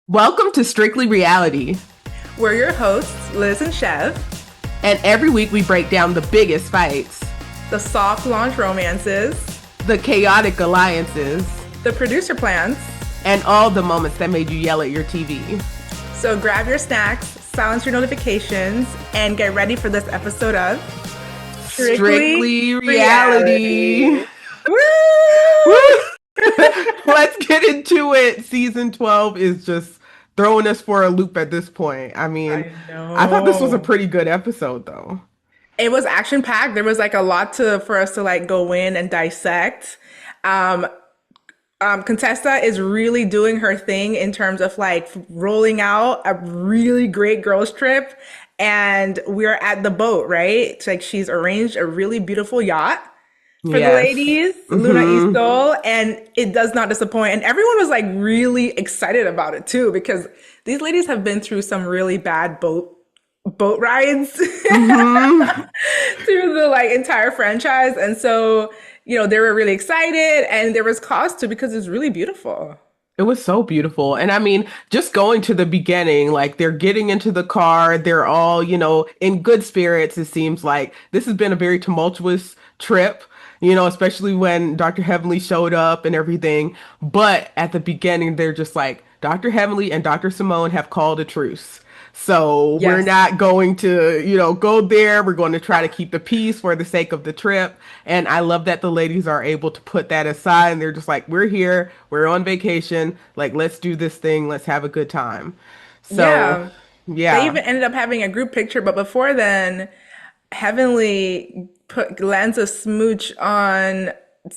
Welcome to Strictly Reality. We're your hosts, Liz and Shev, And every week we break down the biggest fights, the soft launch romances, the chaotic alliances, the producer plans, and all the moments that made you yell at your TV. So grab your snacks, silence your notifications, and get ready for this episode of Strictly Reality. Woo! Let's get into it. Season 12 is just throwing us for a loop at this point. I thought this was a pretty good episode though. It was action packed. There was like a lot for us to like go in and dissect. Contessa is really doing her thing in terms of like rolling out a really great girls trip, and we're at the boat, right? It's like she's arranged a really beautiful yacht for the ladies, Luna Istol, and it does not disappoint. And everyone was like really excited about it too, because these ladies have been through some really bad boat rides through the like entire franchise. And so, they were really excited, and there was cause to, because it's really beautiful. It was so beautiful. And just going to the beginning, like they're getting into the car, they're all, in good spirits. It seems like this has been a very tumultuous trip, especially when Dr. Heavenly showed up and everything. But at the beginning, they're just like, Dr. Heavenly and Dr. Simone have called a truce. So we're not going to, go there. We're going to try to keep the peace for the sake of the trip. And I love that the ladies are able to put that aside. And they're just like, we're here. We're on vacation. Like, let's do this thing. Let's have a good time. So, yeah. They even ended up having a group picture. But before then, Heavenly lands a smooch on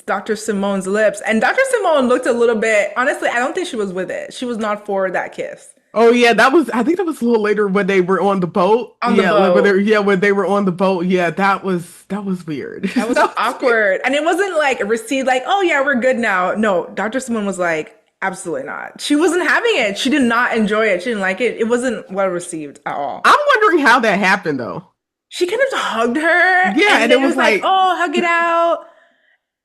Dr. Simone's lips. And Dr. Simone looked a little bit, honestly, I don't think she was with it. She was not for that kiss. Oh yeah, I think that was a little later when they were on the boat. On the boat. When they were on the boat. Yeah, that was weird. That was awkward. And it wasn't like received like, oh yeah, we're good now. No, Dr. Simone was like, absolutely not. She wasn't having it. She did not enjoy it. She didn't like it. It wasn't well received at all. I'm wondering how that happened though. She kind of hugged her. Yeah, and it was like, oh, hug it out.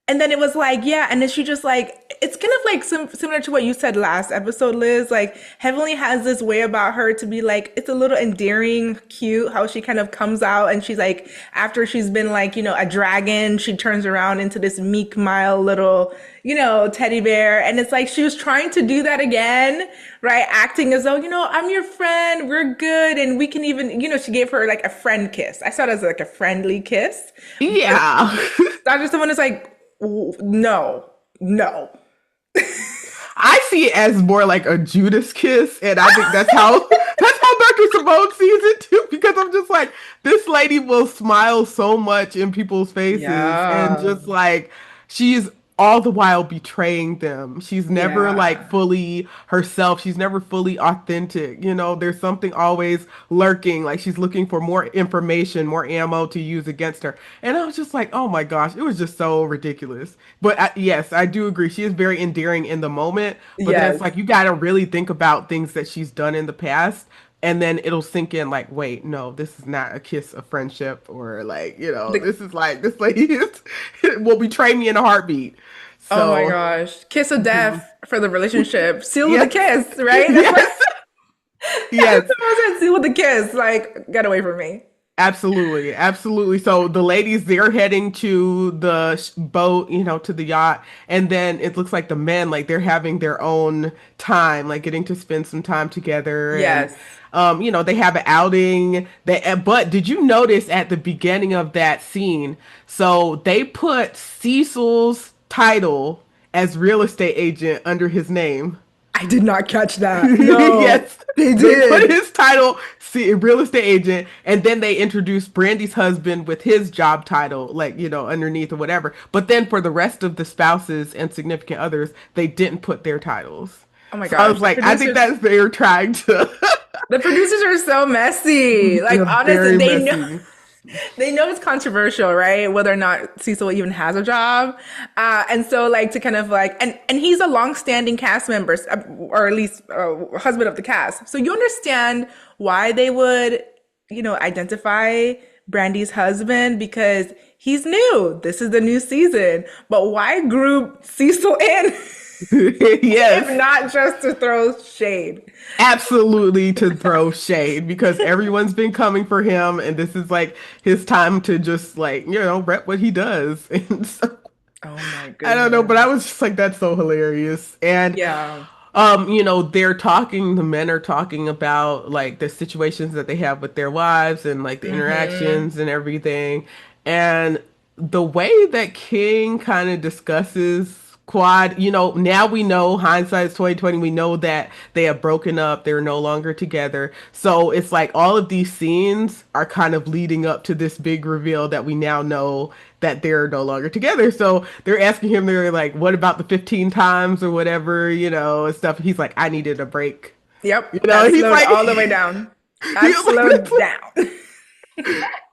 And then it was like, yeah. And then she just like, it's kind of like similar to what you said last episode, Liz. Like Heavenly has this way about her to be like, it's a little endearing, cute, how she kind of comes out. And she's like, after she's been like, a dragon, she turns around into this meek, mild little, teddy bear. And it's like, she was trying to do that again, right? Acting as though, I'm your friend, we're good. And we can even, she gave her like a friend kiss. I saw it as like a friendly kiss. Yeah. Dr. Simone is like, no. I see it as more like a Judas kiss, and I think that's how Dr. Simone sees it too. Because I'm just like, this lady will smile so much in people's faces, and just like she's all the while betraying them. She's never like fully herself. She's never fully authentic. There's something always lurking. Like she's looking for more information, more ammo to use against her. And I was just like, oh my gosh, it was just so ridiculous. But yes, I do agree. She is very endearing in the moment. But then it's like, you got to really think about things that she's done in the past. And then it'll sink in like, wait, no, this is not a kiss of friendship, or like, this is like, this lady will betray me in a heartbeat. So, oh my gosh. Kiss of death for the relationship. Seal with a kiss, right? Yes. Seal with a kiss. Like, get away from me. Absolutely. So the ladies, they're heading to the boat, to the yacht. And then it looks like the men, like they're having their own time, like getting to spend some time together. Yes. And, they have an outing. But did you notice at the beginning of that scene, so they put Cecil's title as real estate agent under his name? I did not catch that. No. Yes, they did. They put his title, real estate agent, and then they introduced Brandy's husband with his job title, like, underneath or whatever. But then for the rest of the spouses and significant others, they didn't put their titles. Oh my so gosh. I was like, I think that's they're trying to. The producers are so messy. Like, honestly, they know it's controversial, right? Whether or not Cecil even has a job. And so like to kind of like, and he's a long-standing cast member, or at least husband of the cast. So you understand why they would, identify Brandy's husband, because he's new. This is the new season. But why group Cecil in? if Yes. not just to throw shade. Absolutely to throw shade because everyone's been coming for him and this is like his time to just like, rep what he does. And so Oh my I don't know, but I goodness. was just like, that's so hilarious. And Yeah. they're talking, the men are talking about like the situations that they have with their wives and like the Mm-hmm. interactions and everything. And the way that King kind of discusses Quad, now we know hindsight's 2020, we know that they have broken up, they're no longer together. So it's like all of these scenes are kind of leading up to this big reveal that we now know that they're no longer together. So they're asking him, they're like, what about the 15 times or whatever, and stuff. He's like, I needed a break. Yep. That He's slowed like, all the way down. he That was like, slowed down.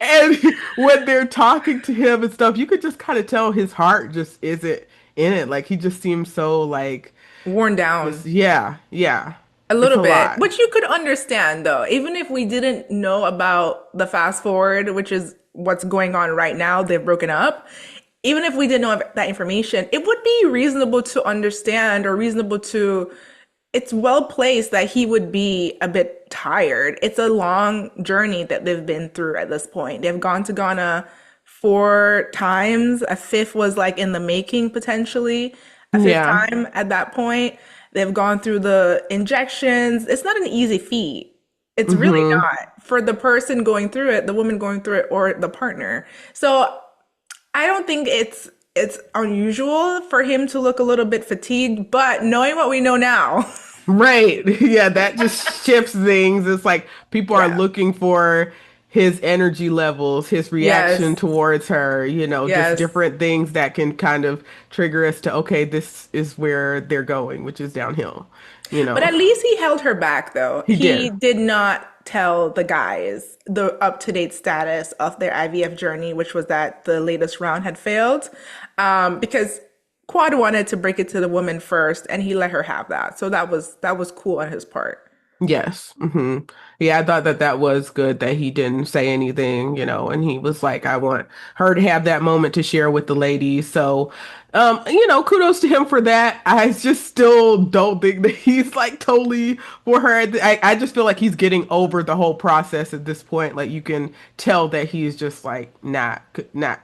and when they're talking to him and stuff, you could just kind of tell his heart just isn't in it. Like he just seems so like, Worn just, down. yeah, yeah. A It's little a bit, lot. which you could understand though. Even if we didn't know about the fast forward, which is what's going on right now, they've broken up. Even if we didn't know that information, it would be reasonable to understand or reasonable to, it's well placed that he would be a bit tired. It's a long journey that they've been through at this point. They've gone to Ghana 4 times. A fifth was like in the making potentially. A fifth Yeah. time at that point. They've gone through the injections. It's not an easy feat. It's really Hmm. not for the person going through it, the woman going through it, or the partner. So I don't think it's unusual for him to look a little bit fatigued, but knowing what we know now, Right. Yeah, that just shifts things. It's like people are yeah. looking for his energy levels, his reaction Yes. towards her, just Yes. different things that can kind of trigger us to, okay, this is where they're going, which is downhill, you But know. at least he held her back, though. He He did. did not tell the guys the up-to-date status of their IVF journey, which was that the latest round had failed, because Quad wanted to break it to the woman first, and he let her have that. So that was cool on his part. Yes. Yeah, I thought that that was good that he didn't say anything, and he was like, I want her to have that moment to share with the ladies. So, kudos to him for that. I just still don't think that he's like totally for her. I just feel like he's getting over the whole process at this point. Like you can tell that he's just like not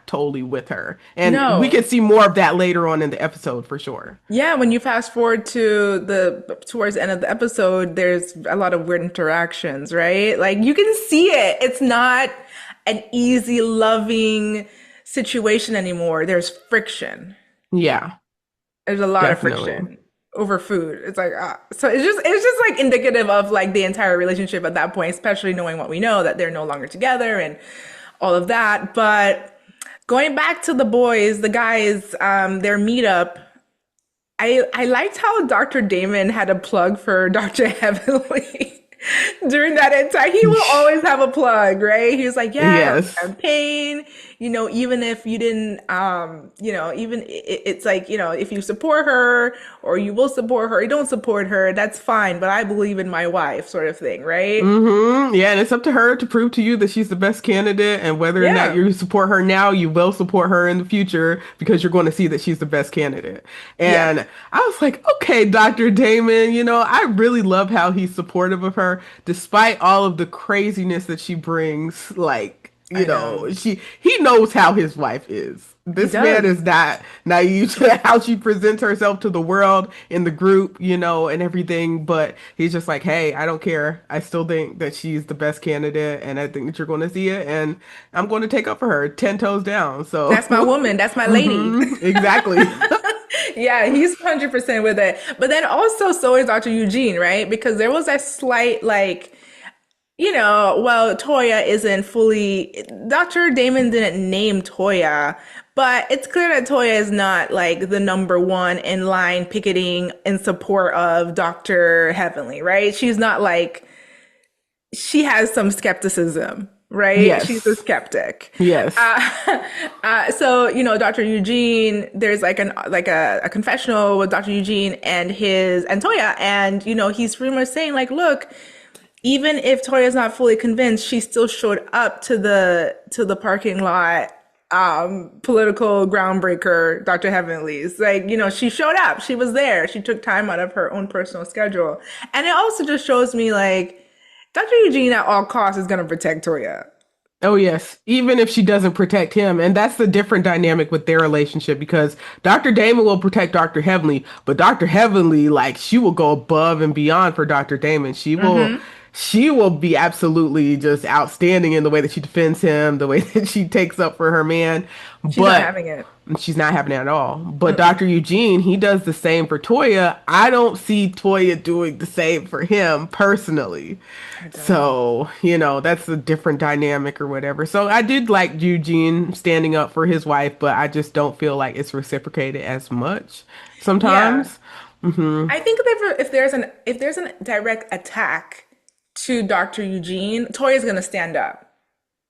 totally with her. And we No. can see more of that later on in the episode for sure. Yeah, when you fast forward to the towards the end of the episode, there's a lot of weird interactions, right? Like you can see it. It's not an easy, loving situation anymore. There's friction. Yeah, There's a lot of definitely. friction over food. It's like so it's just like indicative of like the entire relationship at that point, especially knowing what we know that they're no longer together and all of that. But going back to the boys, the guys, their meetup. I liked how Dr. Damon had a plug for Dr. Heavenly during that entire. He will always have a plug, right? He was like, "Yeah, Yes. campaign. Even if you didn't, even it's like, if you support her or you will support her, you don't support her, that's fine. But I believe in my wife, sort of thing, right? Yeah, and it's up to her to prove to you that she's the best candidate, and whether or not Yeah, you support her now, you will support her in the future because you're going to see that she's the best candidate. yeah, And I was like, okay, Dr. Damon, I really love how he's supportive of her despite all of the craziness that she brings. Like, I know. he knows how his wife is. He This man does. is not naive to how she presents herself to the world in the group, and everything. But he's just like, hey, I don't care. I still think that she's the best candidate, and I think that you're going to see it, and I'm going to take up for her 10 toes down. So, That's my woman. That's my lady. exactly. Yeah, he's 100% with it. But then also, so is Dr. Eugene, right? Because there was a slight, like, well, Toya isn't fully, Dr. Damon didn't name Toya, but it's clear that Toya is not like the number one in line picketing in support of Dr. Heavenly, right? She's not like, she has some skepticism, right? She's a Yes. skeptic. Yes. So, Dr. Eugene, there's like a confessional with Dr. Eugene and Toya, and he's pretty much saying like, look, even if Toya's not fully convinced, she still showed up to the parking lot political groundbreaker, Dr. Heavenly's. Like, she showed up, she was there, she took time out of her own personal schedule. And it also just shows me like Dr. Eugene at all costs is going to protect Toya. Oh, yes. Even if she doesn't protect him. And that's the different dynamic with their relationship because Dr. Damon will protect Dr. Heavenly, but Dr. Heavenly, like, she will go above and beyond for Dr. Damon. She will be absolutely just outstanding in the way that she defends him, the way that she takes up for her man. She's not But having it. she's not having it at all. But Dr. Eugene, he does the same for Toya. I don't see Toya doing the same for him personally. I don't. So, that's a different dynamic or whatever. So I did like Eugene standing up for his wife, but I just don't feel like it's reciprocated as much Yeah. sometimes. I think that if there's a direct attack to Dr. Eugene, Toya's gonna stand up.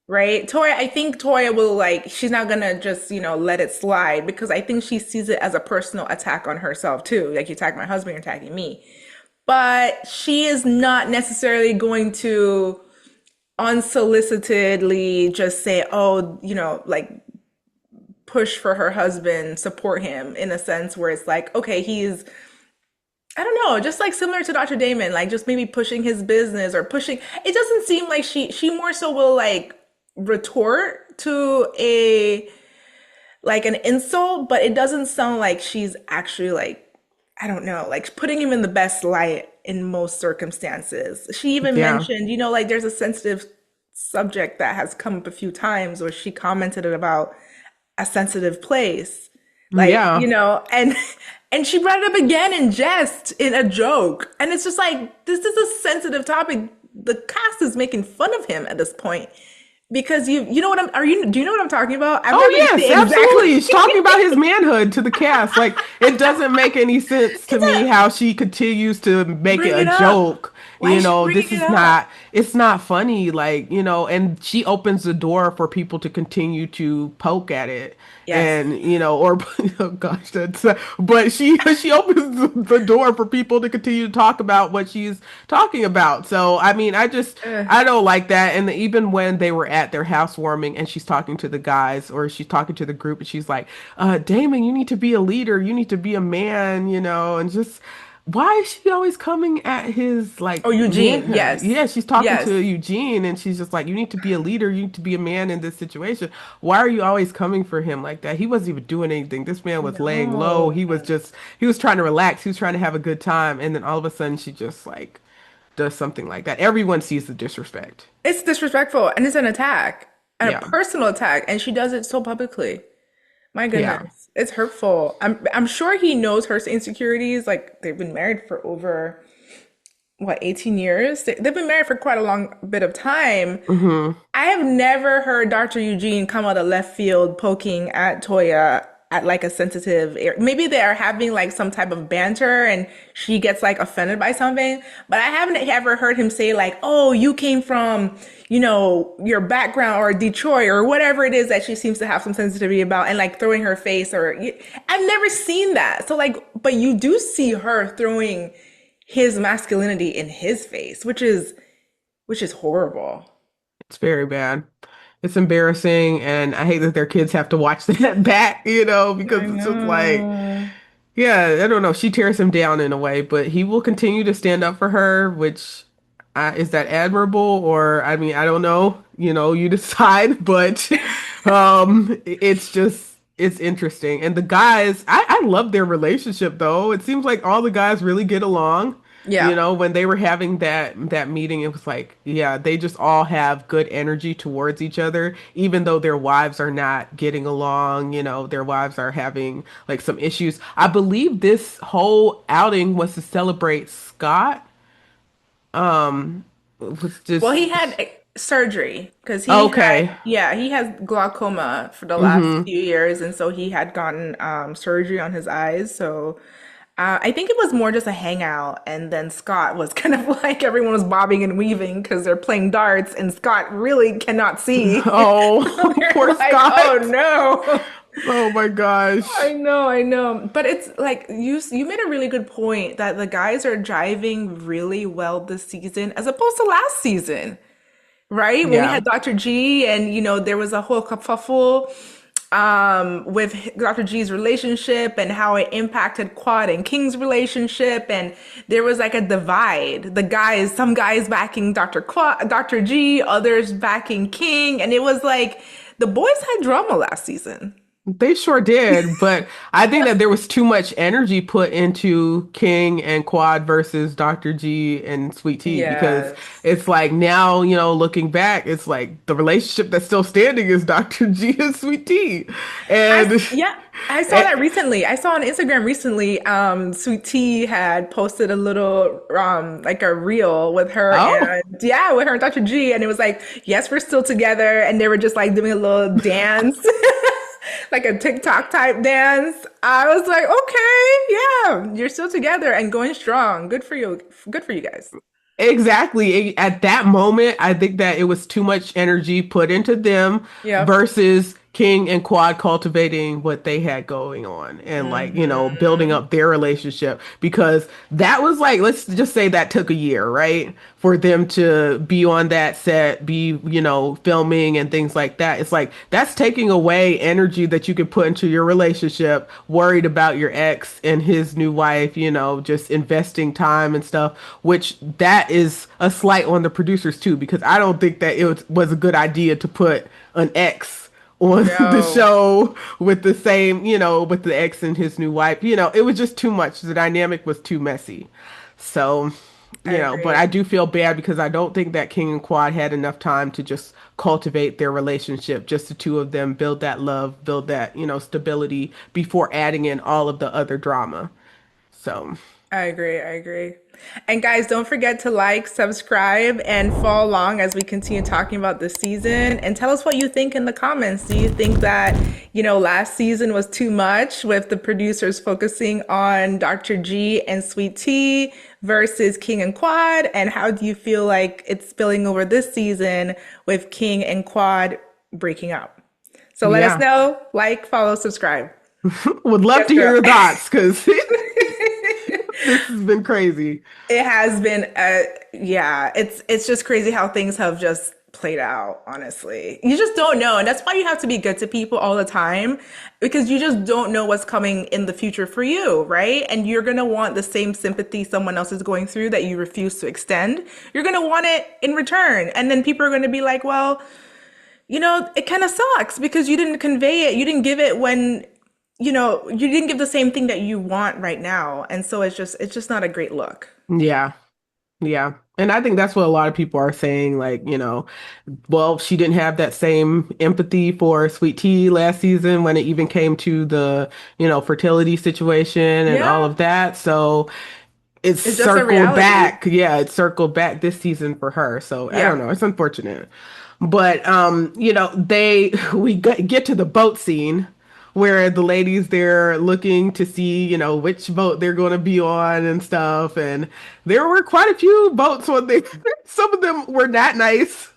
Right? I think Toya will like, she's not gonna just, let it slide because I think she sees it as a personal attack on herself too. Like, you attack my husband, you're attacking me. But she is not necessarily going to unsolicitedly just say, oh, like push for her husband, support him in a sense where it's like, okay, I don't know, just like similar to Dr. Damon, like just maybe pushing his business or pushing. It doesn't seem like she more so will like retort to an insult, but it doesn't sound like she's actually like, I don't know, like putting him in the best light in most circumstances. She even Yeah. mentioned, like there's a sensitive subject that has come up a few times where she commented about a sensitive place. Like, Yeah. and she brought it up again in jest, in a joke. And it's just like, this is a sensitive topic. The cast is making fun of him at this point. Because you know what do you know what I'm talking about? I've Oh, never yes, absolutely. He's talking about his manhood to the cast. Like, it doesn't make any sense to me how she continues to make it bring it a up. joke. Why is she This bringing it is up? it's not funny. Like, and she opens the door for people to continue to poke at it. Yes. And, or, oh gosh, but she opens the door for people to continue to talk about what she's talking about. So, I mean, Ugh. I don't like that. And even when they were at their housewarming and she's talking to the guys or she's talking to the group and she's like, Damon, you need to be a leader. You need to be a man, and just why is she always coming at his like Oh, Eugene. manhood? Yes. Yeah, she's talking Yes. to Eugene and she's just like, you need to be a leader. You need to be a man in this situation. Why are you always coming for him like that? He wasn't even doing anything. This man was laying low. No. He was trying to relax. He was trying to have a good time. And then all of a sudden she just like does something like that. Everyone sees the disrespect. It's disrespectful and it's an attack and a Yeah. personal attack. And she does it so publicly. My Yeah. goodness. It's hurtful. I'm sure he knows her insecurities. Like, they've been married for over, what, 18 years? They've been married for quite a long bit of time. Hmm. I have never heard Dr. Eugene come out of left field poking at Toya at like a sensitive area. Maybe they are having like some type of banter and she gets like offended by something, but I haven't ever heard him say like, "Oh, you came from, your background or Detroit or whatever it is that she seems to have some sensitivity about," and like throwing her face or I've never seen that. So like, but you do see her throwing his masculinity in his face, which is horrible. It's very bad. It's embarrassing, and I hate that their kids have to watch that back, because I it's just like, know. yeah, I don't know. She tears him down in a way, but he will continue to stand up for her, which is that admirable or I mean, I don't know. You decide, but it's interesting. And the guys, I love their relationship though. It seems like all the guys really get along. Yeah. When they were having that meeting, it was like, yeah, they just all have good energy towards each other, even though their wives are not getting along, their wives are having like some issues. I believe this whole outing was to celebrate Scott. It was Well, just he had surgery because okay. he has glaucoma for the last Mm-hmm. few years, and so he had gotten surgery on his eyes. So I think it was more just a hangout, and then Scott was kind of like everyone was bobbing and weaving because they're playing darts, and Scott really cannot see. Oh, We're poor like, oh Scott. no. Oh my gosh. I know. But it's like you made a really good point that the guys are driving really well this season as opposed to last season, right? When we Yeah. had Dr. G and there was a whole kerfuffle with Dr. G's relationship and how it impacted Quad and King's relationship. And there was like a divide. Some guys backing Dr. G, others backing King. And it was like the boys had drama last season. They sure did, but I think that there was too much energy put into King and Quad versus Dr. G and Sweet Tea because Yes. it's like now, looking back, it's like the relationship that's still standing is Dr. G and Sweet Tea. And, Yeah, I saw and that recently. I saw on Instagram recently, Sweet Tea had posted a little like a reel with her oh, and yeah, with her and Dr. G, and it was like, yes, we're still together, and they were just like doing a little dance. Like a TikTok type dance. I was like, okay, yeah, you're still together and going strong. Good for you. Good for you guys. exactly. At that moment, I think that it was too much energy put into them Yep. versus King and Quad cultivating what they had going on and like, building Hmm. up their relationship because that was like, let's just say that took a year, right? For them to be on that set, be, filming and things like that. It's like that's taking away energy that you could put into your relationship, worried about your ex and his new wife, just investing time and stuff, which that is a slight on the producers too, because I don't think that was a good idea to put an ex on the No, show with the same, with the ex and his new wife. It was just too much. The dynamic was too messy. So, I but I agree. do feel bad because I don't think that King and Quad had enough time to just cultivate their relationship, just the two of them, build that love, build that, stability before adding in all of the other drama. So, I agree. I agree. And guys, don't forget to like, subscribe, and follow along as we continue talking about this season. And tell us what you think in the comments. Do you think that, last season was too much with the producers focusing on Dr. G and Sweet Tea versus King and Quad? And how do you feel like it's spilling over this season with King and Quad breaking up? So let us yeah, know. Like, follow, subscribe. would love Yes, to hear girl. your thoughts because this has been crazy. It has been yeah, it's just crazy how things have just played out, honestly. You just don't know, and that's why you have to be good to people all the time because you just don't know what's coming in the future for you, right? And you're going to want the same sympathy someone else is going through that you refuse to extend. You're going to want it in return. And then people are going to be like, "Well, it kind of sucks because you didn't convey it. You didn't give it when you didn't give the same thing that you want right now." And so it's just not a great look. Yeah. Yeah. And I think that's what a lot of people are saying. Like, well, she didn't have that same empathy for Sweet Tea last season when it even came to the, fertility situation and all Yeah, of that. So it's it's just a circled reality. back. Yeah, it's circled back this season for her. So I don't Yeah. know. It's unfortunate. But we get to the boat scene where the ladies they're looking to see, which boat they're going to be on and stuff. And there were quite a few boats on there. Some of them were not nice.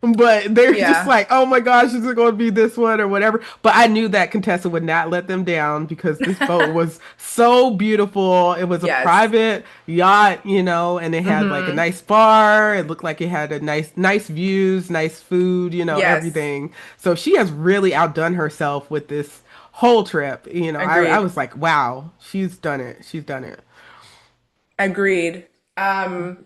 But they're just Yeah. like, oh my gosh, is it going to be this one or whatever? But I knew that Contessa would not let them down because this boat was so beautiful. It was a Yes. private yacht, and it had like a Hmm. nice bar. It looked like it had a nice views, nice food, Yes. everything. So she has really outdone herself with this whole trip. I Agreed. was like, wow, she's done it. She's done it. Agreed. Um,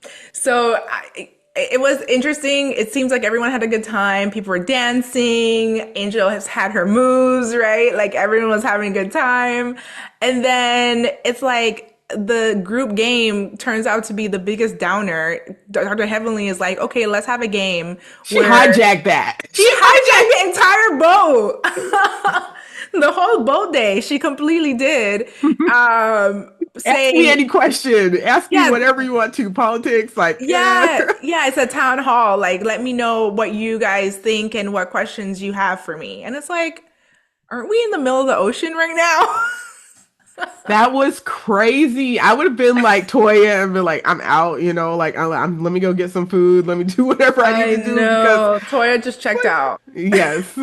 it was interesting. It seems like everyone had a good time. People were dancing. Angel has had her moves, right? Like everyone was having a good time. And then it's like the group game turns out to be the biggest downer. Dr. Heavenly is like, okay, let's have a game She where hijacked that. she She hijacked hijacked. the entire boat. The whole boat day, she completely did. Ask me Saying, any question. Ask me yeah, whatever you want to. Politics, like, eh. yeah, yeah, it's a town hall. Like, let me know what you guys think and what questions you have for me. And it's like, aren't we in the middle of the ocean right now? That was crazy. I would have been like Toya and been like, I'm out, like let me go get some food. Let me do whatever I need I to do because know. Toya just checked out. yes.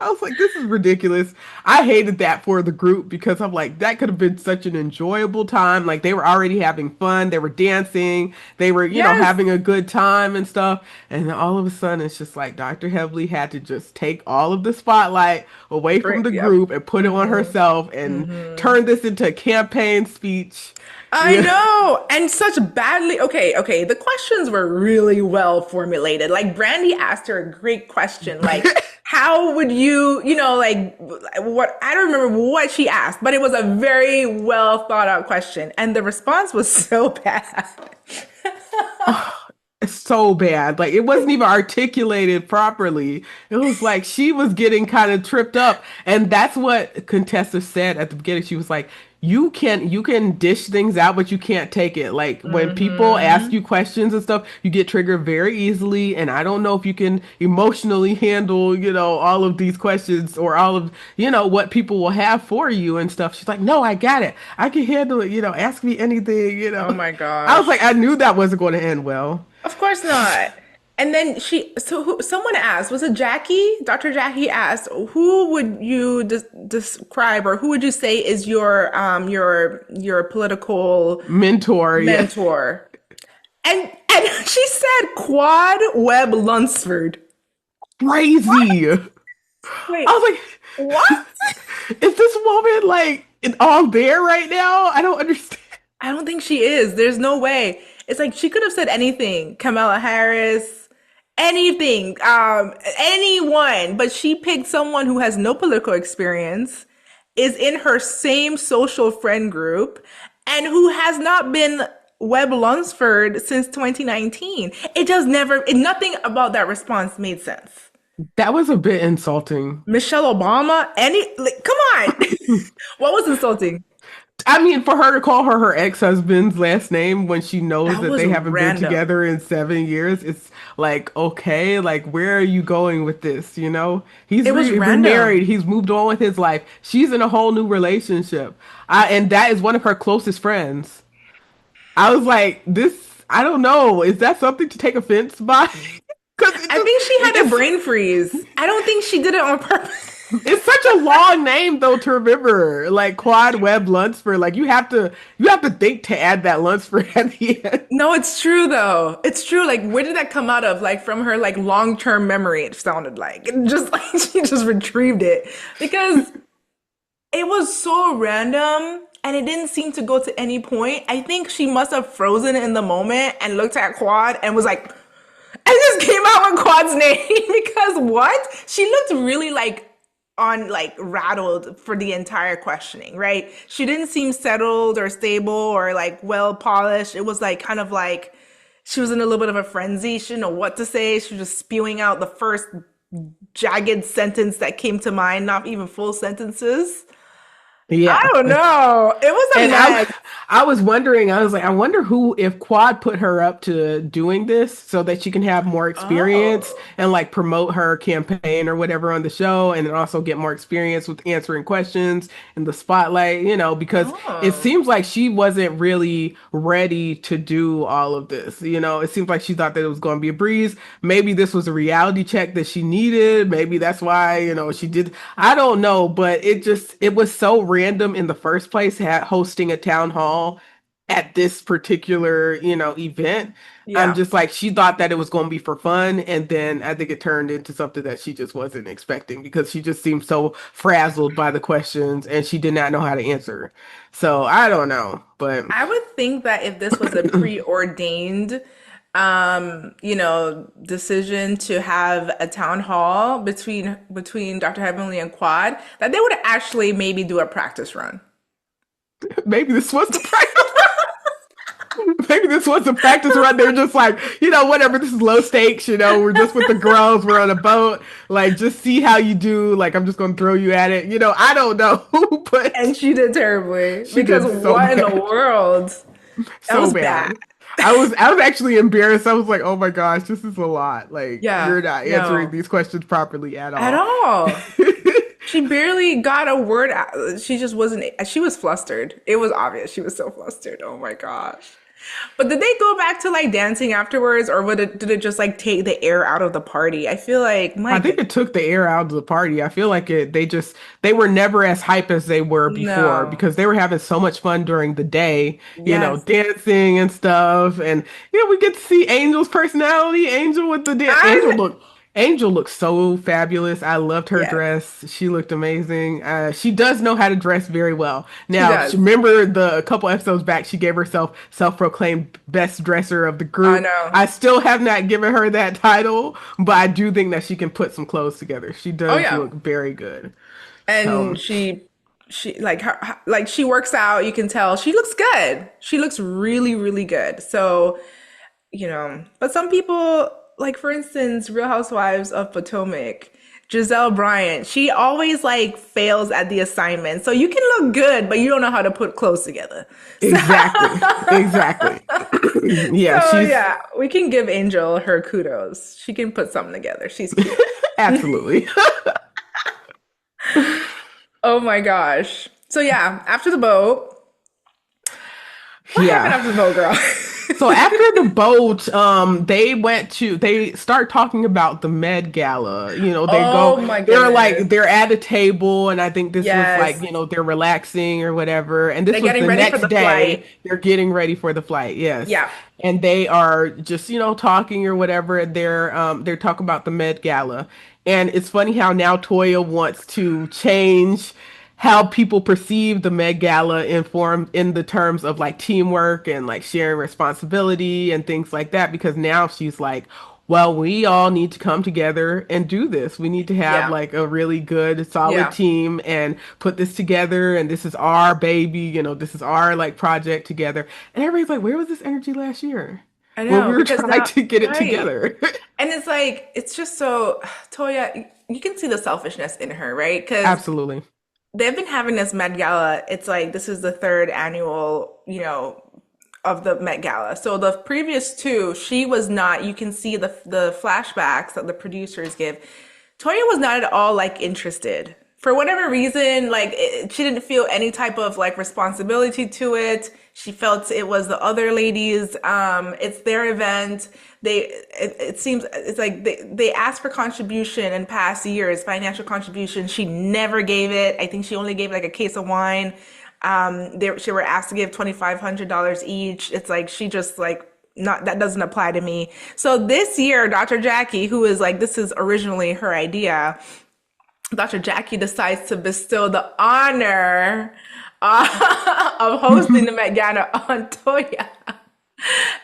I was like, this is ridiculous. I hated that for the group because I'm like, that could have been such an enjoyable time. Like they were already having fun, they were dancing, they were, Yes. having a good time and stuff. And then all of a sudden, it's just like Dr. Heavily had to just take all of the spotlight away from the Yep. group and put it on herself and Hmm. turn this into a campaign speech. I Yeah. know. And such badly. Okay. The questions were really well formulated. Like Brandy asked her a great question. Like, how would you, like what, I don't remember what she asked, but it was a very well thought out question. And the response was so bad. It's so bad. Like it wasn't even articulated properly. It was like she was getting kind of tripped up. And that's what Contessa said at the beginning. She was like, you can dish things out, but you can't take it. Like when people ask Hmm. you questions and stuff, you get triggered very easily. And I don't know if you can emotionally handle, all of these questions or all of, what people will have for you and stuff. She's like, no, I got it. I can handle it. Ask me anything. Oh my I was like, gosh. I knew that wasn't going to end well. Of course not. And then someone asked, was it Jackie? Dr. Jackie asked, who would you describe or who would you say is your political Mentor, yeah. mentor? And she said Quad Webb Lunsford. Crazy. I Wait, was what? like, is this woman like all there right now? I don't understand. I don't think she is. There's no way. It's like she could have said anything. Kamala Harris, anything, anyone, but she picked someone who has no political experience, is in her same social friend group, and who has not been Webb Lunsford since 2019. It just nothing about that response made sense. That was a bit insulting. Michelle Obama, come on. What was insulting? I mean, for her to call her ex-husband's last name when she knows That that was they haven't been random. together in 7 years, it's like, okay, like where are you going with this? He's It was remarried, random. he's moved on with his life. She's in a whole new relationship. And that is one of her closest friends. I was like, this, I don't know. Is that something to take offense by? Because I think she had a it's brain freeze. I don't think she did it on purpose. it's such a long name though to remember. Like Quad Web Lunsford. Like you have to think to add that Lunsford at the end. No, it's true though. It's true. Like, where did that come out of? Like from her like long-term memory, it sounded like. And just like she just retrieved it. Because it was so random and it didn't seem to go to any point. I think she must have frozen in the moment and looked at Quad and was like, and just came out with Quad's name because what? She looked really like on like rattled for the entire questioning, right? She didn't seem settled or stable or like well polished. It was like kind of like she was in a little bit of a frenzy. She didn't know what to say. She was just spewing out the first jagged sentence that came to mind, not even full sentences. I Yeah. don't know. It was a And I mess. I was wondering, I was like, I wonder who if Quad put her up to doing this so that she can have more experience Oh. and like promote her campaign or whatever on the show and then also get more experience with answering questions in the spotlight, because it Oh. seems like she wasn't really ready to do all of this. It seems like she thought that it was going to be a breeze. Maybe this was a reality check that she needed. Maybe that's why, she did. I don't know, but it was so random in the first place, hosting a town hall at this particular, event. I'm Yeah. just like, she thought that it was going to be for fun. And then I think it turned into something that she just wasn't expecting because she just seemed so frazzled by the questions and she did not know how to answer. So I don't know, but I would think that if this was a preordained, decision to have a town hall between Dr. Heavenly and Quad, that they would actually maybe do a practice run. maybe this was the practice. Maybe this was a practice run. They're just like, whatever, this is low stakes, we're just with the girls, we're on a boat, like, just see how you do. Like, I'm just gonna throw you at it. I don't know, but And she did terribly she because did so what in the bad. world? That So was bad. bad. I was actually embarrassed. I was like, oh my gosh, this is a lot. Like, Yeah, you're not answering no, these questions properly at at all. all. She barely got a word out. She just wasn't, she was flustered. It was obvious she was so flustered. Oh my gosh. But did they go back to like dancing afterwards, or did it just like take the air out of the party? I feel like, my I think goodness, it took the air out of the party. I feel like they were never as hype as they were before no. because they were having so much fun during the day, Yes. dancing and stuff. And we get to see Angel's personality. I Angel looked so fabulous. I loved her yes, dress. She looked amazing. She does know how to dress very well. she Now, does. remember the a couple episodes back, she gave herself self-proclaimed best dresser of the I group. know. I still have not given her that title, but I do think that she can put some clothes together. She Oh does yeah. look very good. And So, she like like she works out, you can tell she looks good. She looks really, really good. So, but some people, like for instance, Real Housewives of Potomac, Giselle Bryant, she always like fails at the assignment. So you can look good, but you don't know how to put clothes together. So, exactly. Exactly. Yeah, so she's yeah, we can give Angel her kudos. She can put something together. She's cute. absolutely. Oh my gosh. So yeah, after the boat, what happened Yeah. after the boat, girl? So after the boat, they start talking about the Med Gala. Oh my goodness. They're at a table, and I think this was like, Yes. they're relaxing or whatever. And this They're was getting the ready for next the day. flight. They're getting ready for the flight, yes. Yeah. And they are just, talking or whatever. And they're talking about the Met Gala. And it's funny how now Toya wants to change how people perceive the Met Gala in the terms of like teamwork and like sharing responsibility and things like that, because now she's like, well, we all need to come together and do this. We need to have Yeah. like a really good, solid Yeah. team and put this together. And this is our baby, this is our like project together. And everybody's like, where was this energy last year I when know, we were because trying now, to get it right. together? And it's like, it's just so, Toya, you can see the selfishness in her, right? Because Absolutely. they've been having this Met Gala. It's like, this is the third annual, of the Met Gala. So the previous two, she was not, you can see the flashbacks that the producers give. Toya was not at all like interested. For whatever reason, like she didn't feel any type of like responsibility to it. She felt it was the other ladies. It's their event. It seems it's like they asked for contribution in past years, financial contribution. She never gave it. I think she only gave like a case of wine. She were asked to give $2,500 each. It's like she just like not that doesn't apply to me. So this year, Dr. Jackie, who is like this is originally her idea, Dr. Jackie decides to bestow the honor of hosting the Met Gala on Toya.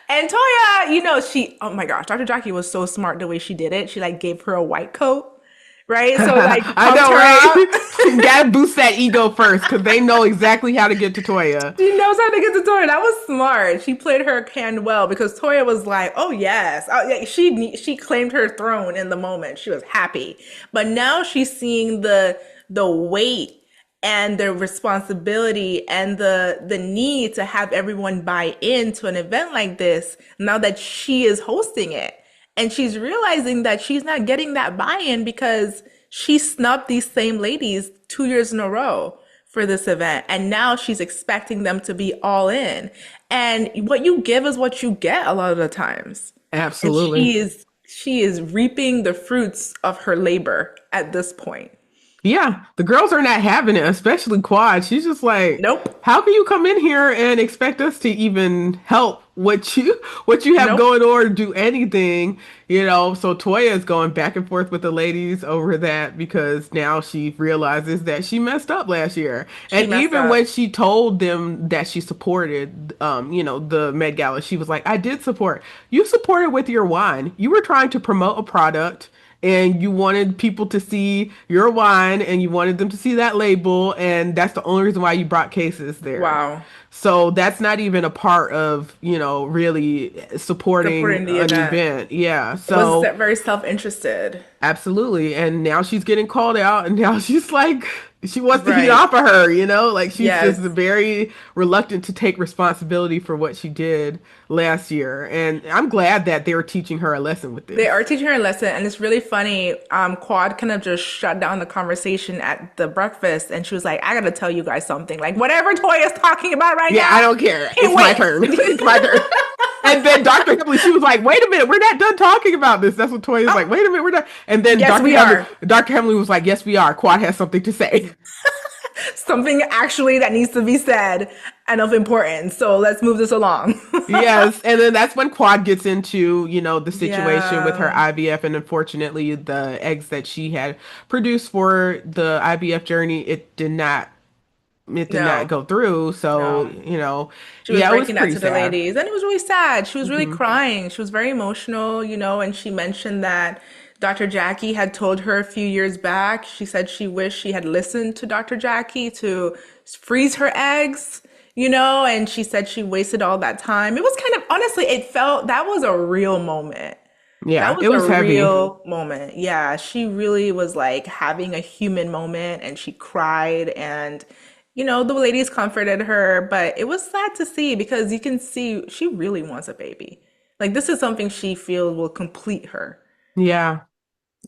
And Toya, oh my gosh, Dr. Jackie was so smart the way she did it. She like gave her a white coat, right? So like I pumped know, her up. right? Gotta boost that ego first because they know exactly how to get to Toya. She knows how to get to Toya. That was smart. She played her hand well because Toya was like, "Oh yes," yeah, she claimed her throne in the moment. She was happy, but now she's seeing the weight and the responsibility and the need to have everyone buy into an event like this. Now that she is hosting it, and she's realizing that she's not getting that buy-in because she snubbed these same ladies 2 years in a row for this event. And now she's expecting them to be all in. And what you give is what you get a lot of the times. And Absolutely. she is reaping the fruits of her labor at this point. Yeah, the girls are not having it, especially Quad. She's just like, Nope. how can you come in here and expect us to even help what you have Nope. going on or do anything? So Toya is going back and forth with the ladies over that because now she realizes that she messed up last year. She And messed even when up. she told them that she supported the Met Gala, she was like, I did support. You supported with your wine. You were trying to promote a product and you wanted people to see your wine and you wanted them to see that label, and that's the only reason why you brought cases there. Wow. So that's not even a part of, really supporting Supporting the an event. event. Yeah. It was So very self-interested. absolutely. And now she's getting called out and now she's like, She wants to heat Right. off of her, you know? Like she's just Yes. very reluctant to take responsibility for what she did last year. And I'm glad that they're teaching her a lesson with They this. are teaching her a lesson, and it's really funny. Quad kind of just shut down the conversation at the breakfast, and she was like, "I gotta tell you guys something. Like whatever Toya's talking about right Yeah, now, I don't care. can't It's my wait." turn. It's my turn. And then Dr. Hemley, she was like, wait a minute, we're not done talking about this. That's what Toya's like, Oh, wait a minute, we're not. And then yes, we are. Dr. Hemley was like, yes, we are. Quad has something to say. Something actually that needs to be said and of importance. So let's move this along. Yes, and then that's when Quad gets into, the situation with her Yeah. IVF, and unfortunately, the eggs that she had produced for the IVF journey, it did not No, go through. So, no. She was yeah, it was breaking that pretty to the sad. ladies, and it was really sad. She was really Hmm. crying. She was very emotional, and she mentioned that Dr. Jackie had told her a few years back. She said she wished she had listened to Dr. Jackie to freeze her eggs, and she said she wasted all that time. It was kind of, honestly, it felt that was a real moment. That Yeah, was it a was heavy. real moment. Yeah, she really was like having a human moment and she cried and the ladies comforted her, but it was sad to see because you can see she really wants a baby. Like this is something she feels will complete her, Yeah,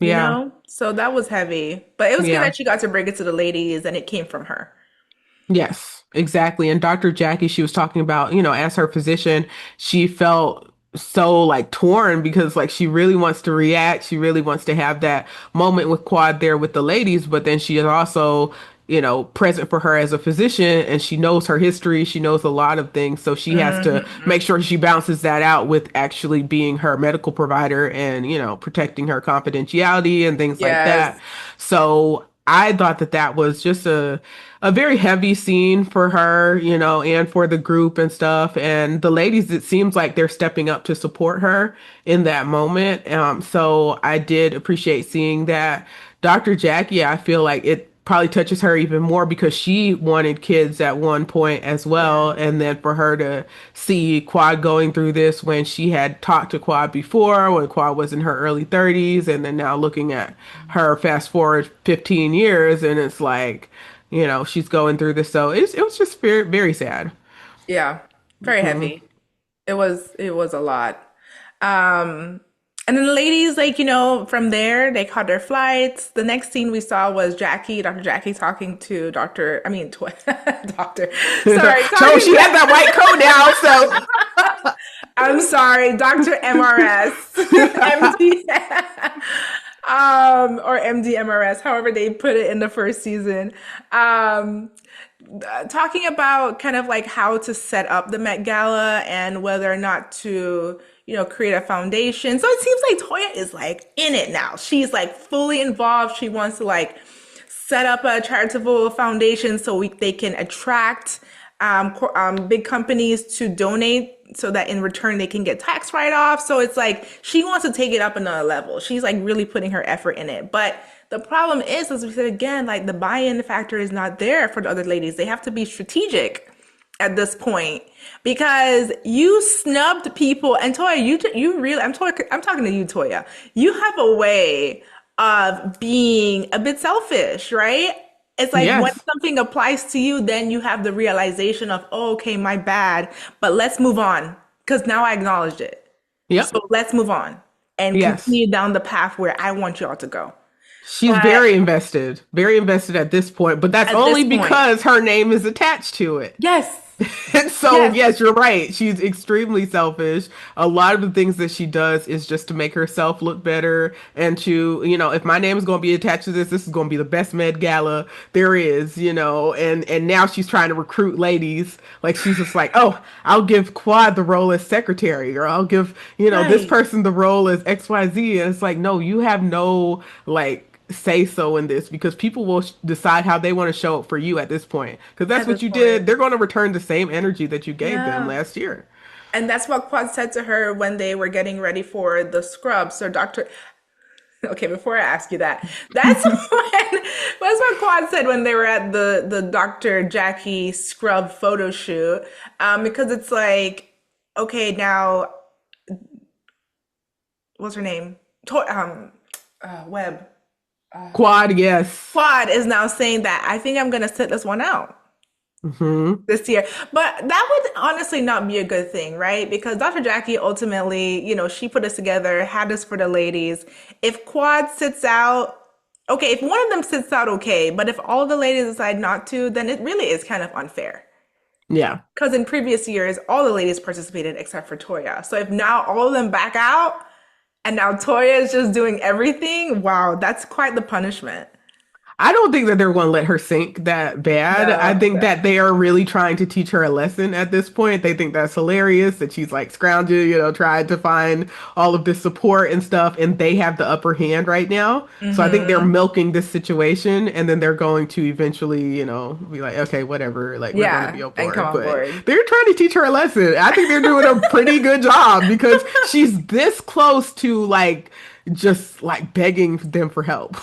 yeah, So that was heavy, but it was good yeah. that she got to bring it to the ladies and it came from her. Yes, exactly. And Dr. Jackie, she was talking about, as her physician, she felt so like torn because like she really wants to react. She really wants to have that moment with Quad there with the ladies, but then she is also, present for her as a physician and she knows her history. She knows a lot of things. So she has to make Hmm. sure she balances that out with actually being her medical provider and, protecting her confidentiality and things like that. Yes. So I thought that that was just a very heavy scene for her, and for the group and stuff. And the ladies, it seems like they're stepping up to support her in that moment. So I did appreciate seeing that. Dr. Jackie, I feel like it probably touches her even more because she wanted kids at one point as well. Yeah. And then for her to see Quad going through this when she had talked to Quad before, when Quad was in her early 30s, and then now looking at her fast forward 15 years, and it's like, she's going through this. So it was just very, very sad. Yeah. Very Hmm. heavy. It was a lot. Um, and then the ladies, like, from there, they caught their flights. The next scene we saw was Dr. Jackie talking to Doctor, sorry, So talking she had that white coat now. I'm sorry, Dr. MRS, MD, or MD MRS, however they put it in the first season. Um, Talking about kind of like how to set up the Met Gala and whether or not to, create a foundation. So it seems like Toya is like in it now. She's like fully involved. She wants to like set up a charitable foundation so they can attract big companies to donate so that in return they can get tax write-offs. So it's like she wants to take it up another level. She's like really putting her effort in it. But the problem is, as we said again, like the buy-in factor is not there for the other ladies. They have to be strategic at this point because you snubbed people. And Toya, you really, I'm talking to you, Toya. You have a way of being a bit selfish, right? It's like when Yes. something applies to you, then you have the realization of, oh, okay, my bad, but let's move on because now I acknowledged it. Yep. So let's move on and Yes. continue down the path where I want y'all to go. She's But very invested at this point, but that's at only this point, because her name is attached to it. yes, And so, yes, yes, you're right. She's extremely selfish. A lot of the things that she does is just to make herself look better and to, if my name is going to be attached to this is going to be the best Med Gala there is, and now she's trying to recruit ladies. Like she's just like, oh, I'll give Quad the role as secretary, or I'll give, this right. person the role as XYZ. And it's like, no, you have no like say so in this because people will decide how they want to show up for you at this point because that's At what this you did. point, They're going to return the same energy that you gave them yeah. last year. And that's what Quad said to her when they were getting ready for the scrub. So okay, before I ask you that, that's what Quad said when they were at the Dr. Jackie scrub photo shoot. Because it's like, okay, now what's her name? Webb. Quad, yes. Quad is now saying that I think I'm going to sit this one out Hmm. this year. But that would honestly not be a good thing, right? Because Dr. Jackie ultimately, she put us together, had this for the ladies. If Quad sits out, okay, if one of them sits out, okay. But if all the ladies decide not to, then it really is kind of unfair. Yeah. Because in previous years, all the ladies participated except for Toya. So if now all of them back out and now Toya is just doing everything, wow, that's quite the punishment. I don't think that they're going to let her sink that bad. I No. think that they are really trying to teach her a lesson at this point. They think that's hilarious that she's like scrounging, trying to find all of this support and stuff, and they have the upper hand right now. So I think they're Mm-hmm. milking this situation, and then they're going to eventually, be like, okay, whatever, like we're going to Yeah, be on and come board. on But board. they're trying to teach her a lesson. I think they're doing a pretty good job because she's this close to like just like begging them for help.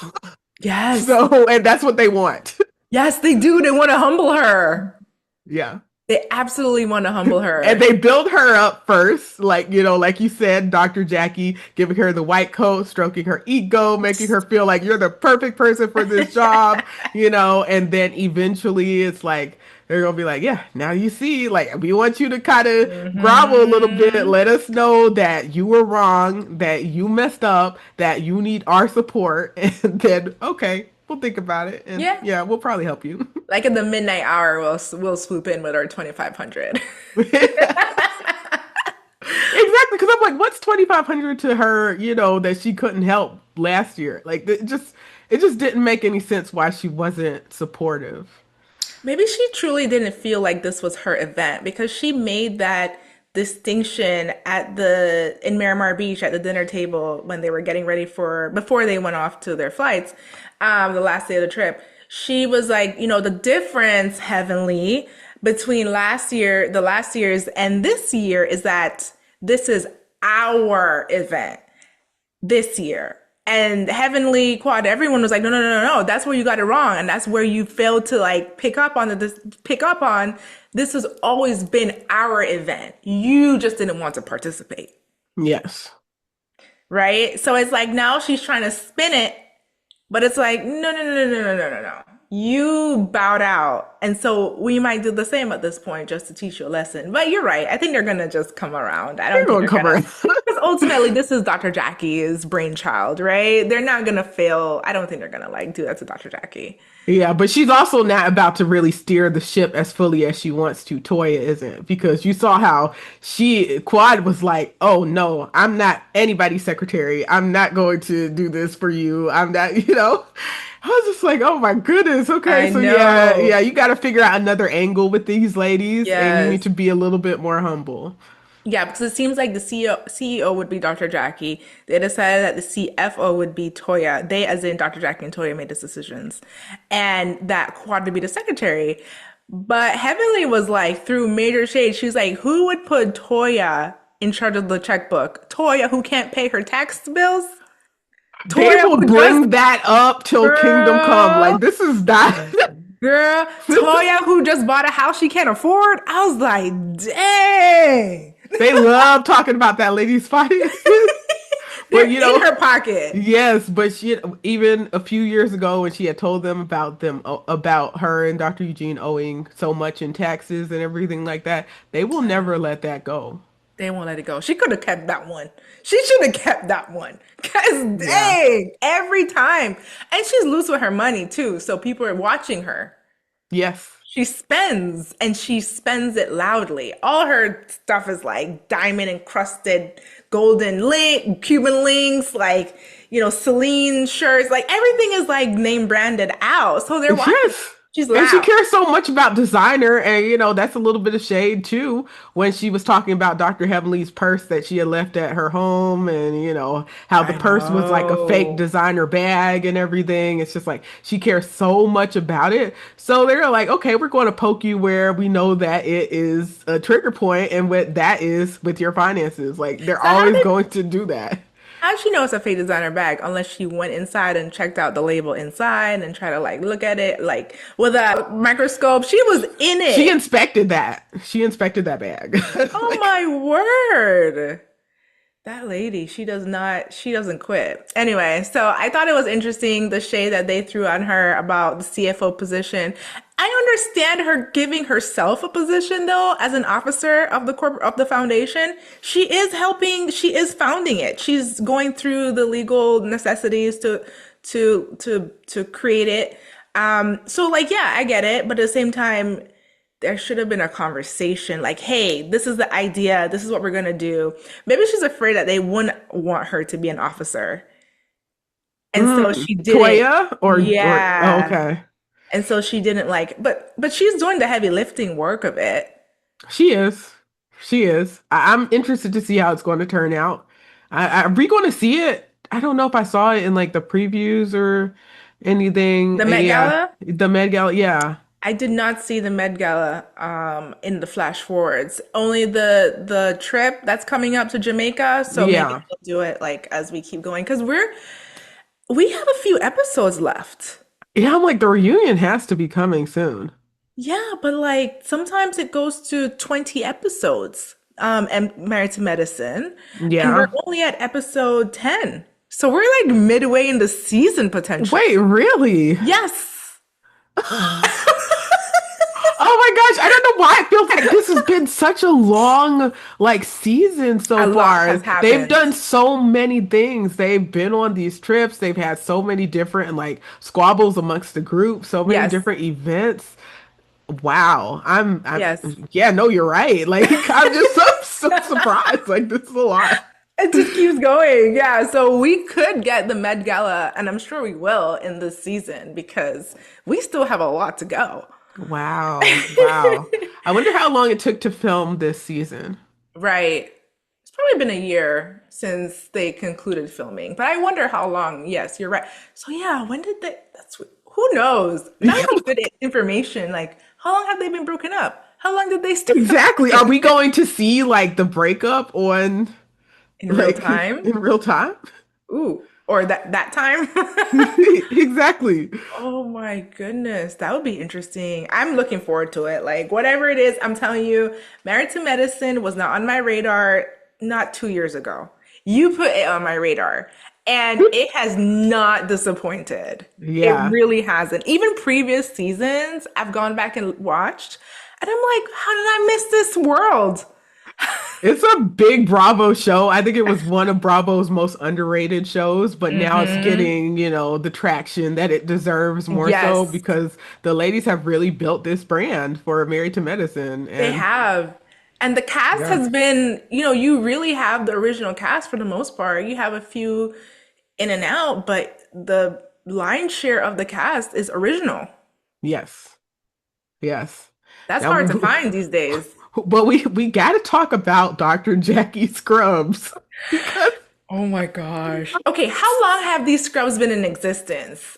Yes. So, and that's what they want. Yes, they do. They want to humble her. Yeah. They absolutely want to humble And her. they build her up first, like, like you said, Dr. Jackie giving her the white coat, stroking her ego, making her feel like you're the perfect person for this job, and then eventually it's like, they're gonna be like, yeah, now you see, like, we want you to kind of grovel a little bit. Hmm. Let us know that you were wrong, that you messed up, that you need our support. And then, okay, we'll think about it. And Yeah. yeah, we'll probably help you. Like in the midnight hour, we'll swoop in with our 2,500. Exactly, because I'm like, what's 2,500 to her, that she couldn't help last year? Like, it just didn't make any sense why she wasn't supportive. Maybe she truly didn't feel like this was her event because she made that distinction in Miramar Beach at the dinner table when they were getting ready before they went off to their flights, the last day of the trip. She was like, the difference, Heavenly, between the last year's and this year is that this is our event this year. And Heavenly Quad, everyone was like, no, no, no, no, no. That's where you got it wrong. And that's where you failed to like pick up on this has always been our event. You just didn't want to participate. Yes. Right? So it's like now she's trying to spin it, but it's like, no, no, no, no, no, no, no, no, no. You bowed out. And so we might do the same at this point just to teach you a lesson. But you're right. I think they're going to just come around. I They're don't think going they're to going cover to, it. because ultimately this is Dr. Jackie's brainchild, right? They're not going to fail. I don't think they're going to like do that to Dr. Jackie. Yeah, but she's also not about to really steer the ship as fully as she wants to. Toya isn't, because you saw how Quad was like, oh no, I'm not anybody's secretary. I'm not going to do this for you. I'm not, I was just like, oh my goodness. Okay, I so yeah, know. yeah, you got to figure out another angle with these ladies, and you need Yes. to be a little bit more humble. Yeah, because it seems like the CEO would be Dr. Jackie. They decided that the CFO would be Toya. They, as in Dr. Jackie and Toya, made these decisions. And that Quad would be the secretary. But Heavenly was like, through major shade, she's like, who would put Toya in charge of the checkbook? Toya, who can't pay her tax bills? They Toya, will who just, bring that up till kingdom come. girl, Like, this is not. girl, Toya, who just bought a house she can't afford? I was like, dang. They love talking about that lady's finances. They're But in her pocket. yes, but she even a few years ago when she had told them about her and Dr. Eugene owing so much in taxes and everything like that, they will never let that go. They won't let it go. She could have kept that one. She should have kept that one. Cause Yeah. dang, every time. And she's loose with her money too. So people are watching her. Yes. She spends and she spends it loudly. All her stuff is like diamond encrusted golden link, Cuban links, like, Celine shirts, like everything is like name branded out. So they're watching. Yes. She's And she loud. cares so much about designer, and that's a little bit of shade too when she was talking about Dr. Heavenly's purse that she had left at her home, and how the I purse was like a fake know. designer bag and everything. It's just like she cares so much about it. So they're like, okay, we're going to poke you where we know that it is a trigger point, and what that is with your finances. Like they're So how always did going to do that. How'd she know it's a fake designer bag unless she went inside and checked out the label inside and try to like look at it like with a microscope? She was in She it. inspected that. She inspected that bag. Oh Like, my word. That lady, she doesn't quit. Anyway, so I thought it was interesting the shade that they threw on her about the CFO position. I understand her giving herself a position though, as an officer of the of the foundation. She is helping, she is founding it. She's going through the legal necessities to create it. So like yeah, I get it, but at the same time, there should have been a conversation like, hey, this is the idea. This is what we're going to do. Maybe she's afraid that they wouldn't want her to be an officer. And so she didn't. Toya or oh, Yeah. okay. And so she didn't like, but she's doing the heavy lifting work of it. She is. She is. I'm interested to see how it's going to turn out. Are we going to see it? I don't know if I saw it in like the previews or anything. The Met Yeah, Gala, the Med Gala. Yeah, I did not see the Met Gala in the flash forwards. Only the trip that's coming up to Jamaica. So maybe yeah, we'll do it like as we keep going because we have a few episodes left. yeah. I'm like the reunion has to be coming soon. Yeah, but like sometimes it goes to 20 episodes, and Married to Medicine, and we're Yeah. only at episode 10. So we're like midway in the season potentially. Wait, really? Yes, Oh my gosh, I don't know why it feels like this has been such a long like season a so lot far. has They've happened. done so many things. They've been on these trips. They've had so many different like squabbles amongst the group, so many Yes, different events. Wow. I'm yes. yeah, no, you're right. Like I'm just so surprised. Like this is a lot. It just keeps going. Yeah, so we could get the Met Gala, and I'm sure we will in this season because we still have a lot to go. Wow. Wow. I wonder how long it took to film this season. Right. It's probably been a year since they concluded filming, but I wonder how long. Yes, you're right. So yeah, when did they? Who knows? Not enough good information. Like, how long have they been broken up? How long did they stay Exactly. Are separated? we going to see like the breakup on In real like time? in real time? Ooh, or that time? Exactly. Oh my goodness, that would be interesting. I'm looking forward to it. Like, whatever it is, I'm telling you, Married to Medicine was not on my radar not 2 years ago. You put it on my radar, and it has not disappointed. It Yeah. really hasn't. Even previous seasons, I've gone back and watched, and I'm like, how did I miss this world? It's a big Bravo show. I think it was one of Bravo's most underrated shows, but now it's Hmm. getting, the traction that it deserves more so Yes, because the ladies have really built this brand for Married to Medicine. they And have. And the cast yeah. has been, you really have the original cast for the most part. You have a few in and out, but the lion's share of the cast is original. Yes. Yes. That's Now, hard to find these days. but we got to talk about Dr. Jackie Scrubs because Oh my gosh. Okay, how long have these scrubs been in existence?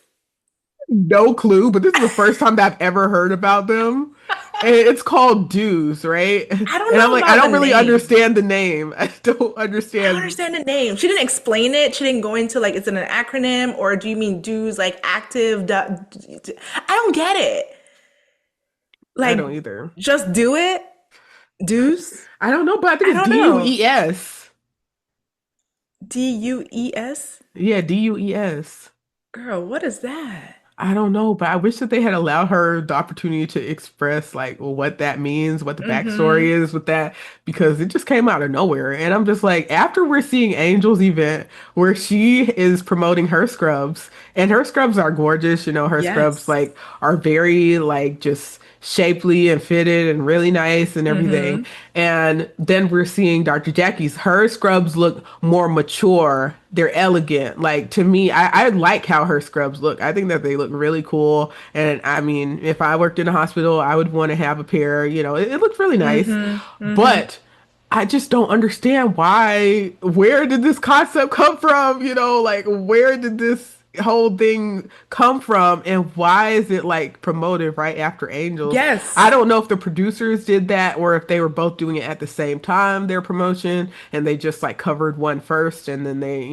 no clue, but this is the first time that I've ever heard about them. And it's called Dues, right? I don't And I'm know like, I about the don't really name. understand the name. I don't I don't understand. understand the name. She didn't explain it. She didn't go into like, is it an acronym or do you mean dues like active? I don't get it. I Like, don't either. just do it? Dues? I don't know, but I think I it's don't know. Dues. Dues? Yeah, Dues. Girl, what is that? I don't know, but I wish that they had allowed her the opportunity to express like what that means, what the backstory Mm-hmm. is with that, because it just came out of nowhere. And I'm just like, after we're seeing Angel's event where she is promoting her scrubs, and her scrubs are gorgeous, her scrubs Yes. like are very like just shapely and fitted and really nice and everything. Mm-hmm. And then we're seeing Dr. Jackie's. Her scrubs look more mature. They're elegant. Like to me, I like how her scrubs look. I think that they look really cool. And I mean, if I worked in a hospital, I would want to have a pair. It looks really nice. Mm-hmm. Mm-hmm. But I just don't understand where did this concept come from? Like where did this whole thing come from and why is it like promoted right after Angels? I Yes. don't know if the producers did that or if they were both doing it at the same time, their promotion, and they just like covered one first and then they,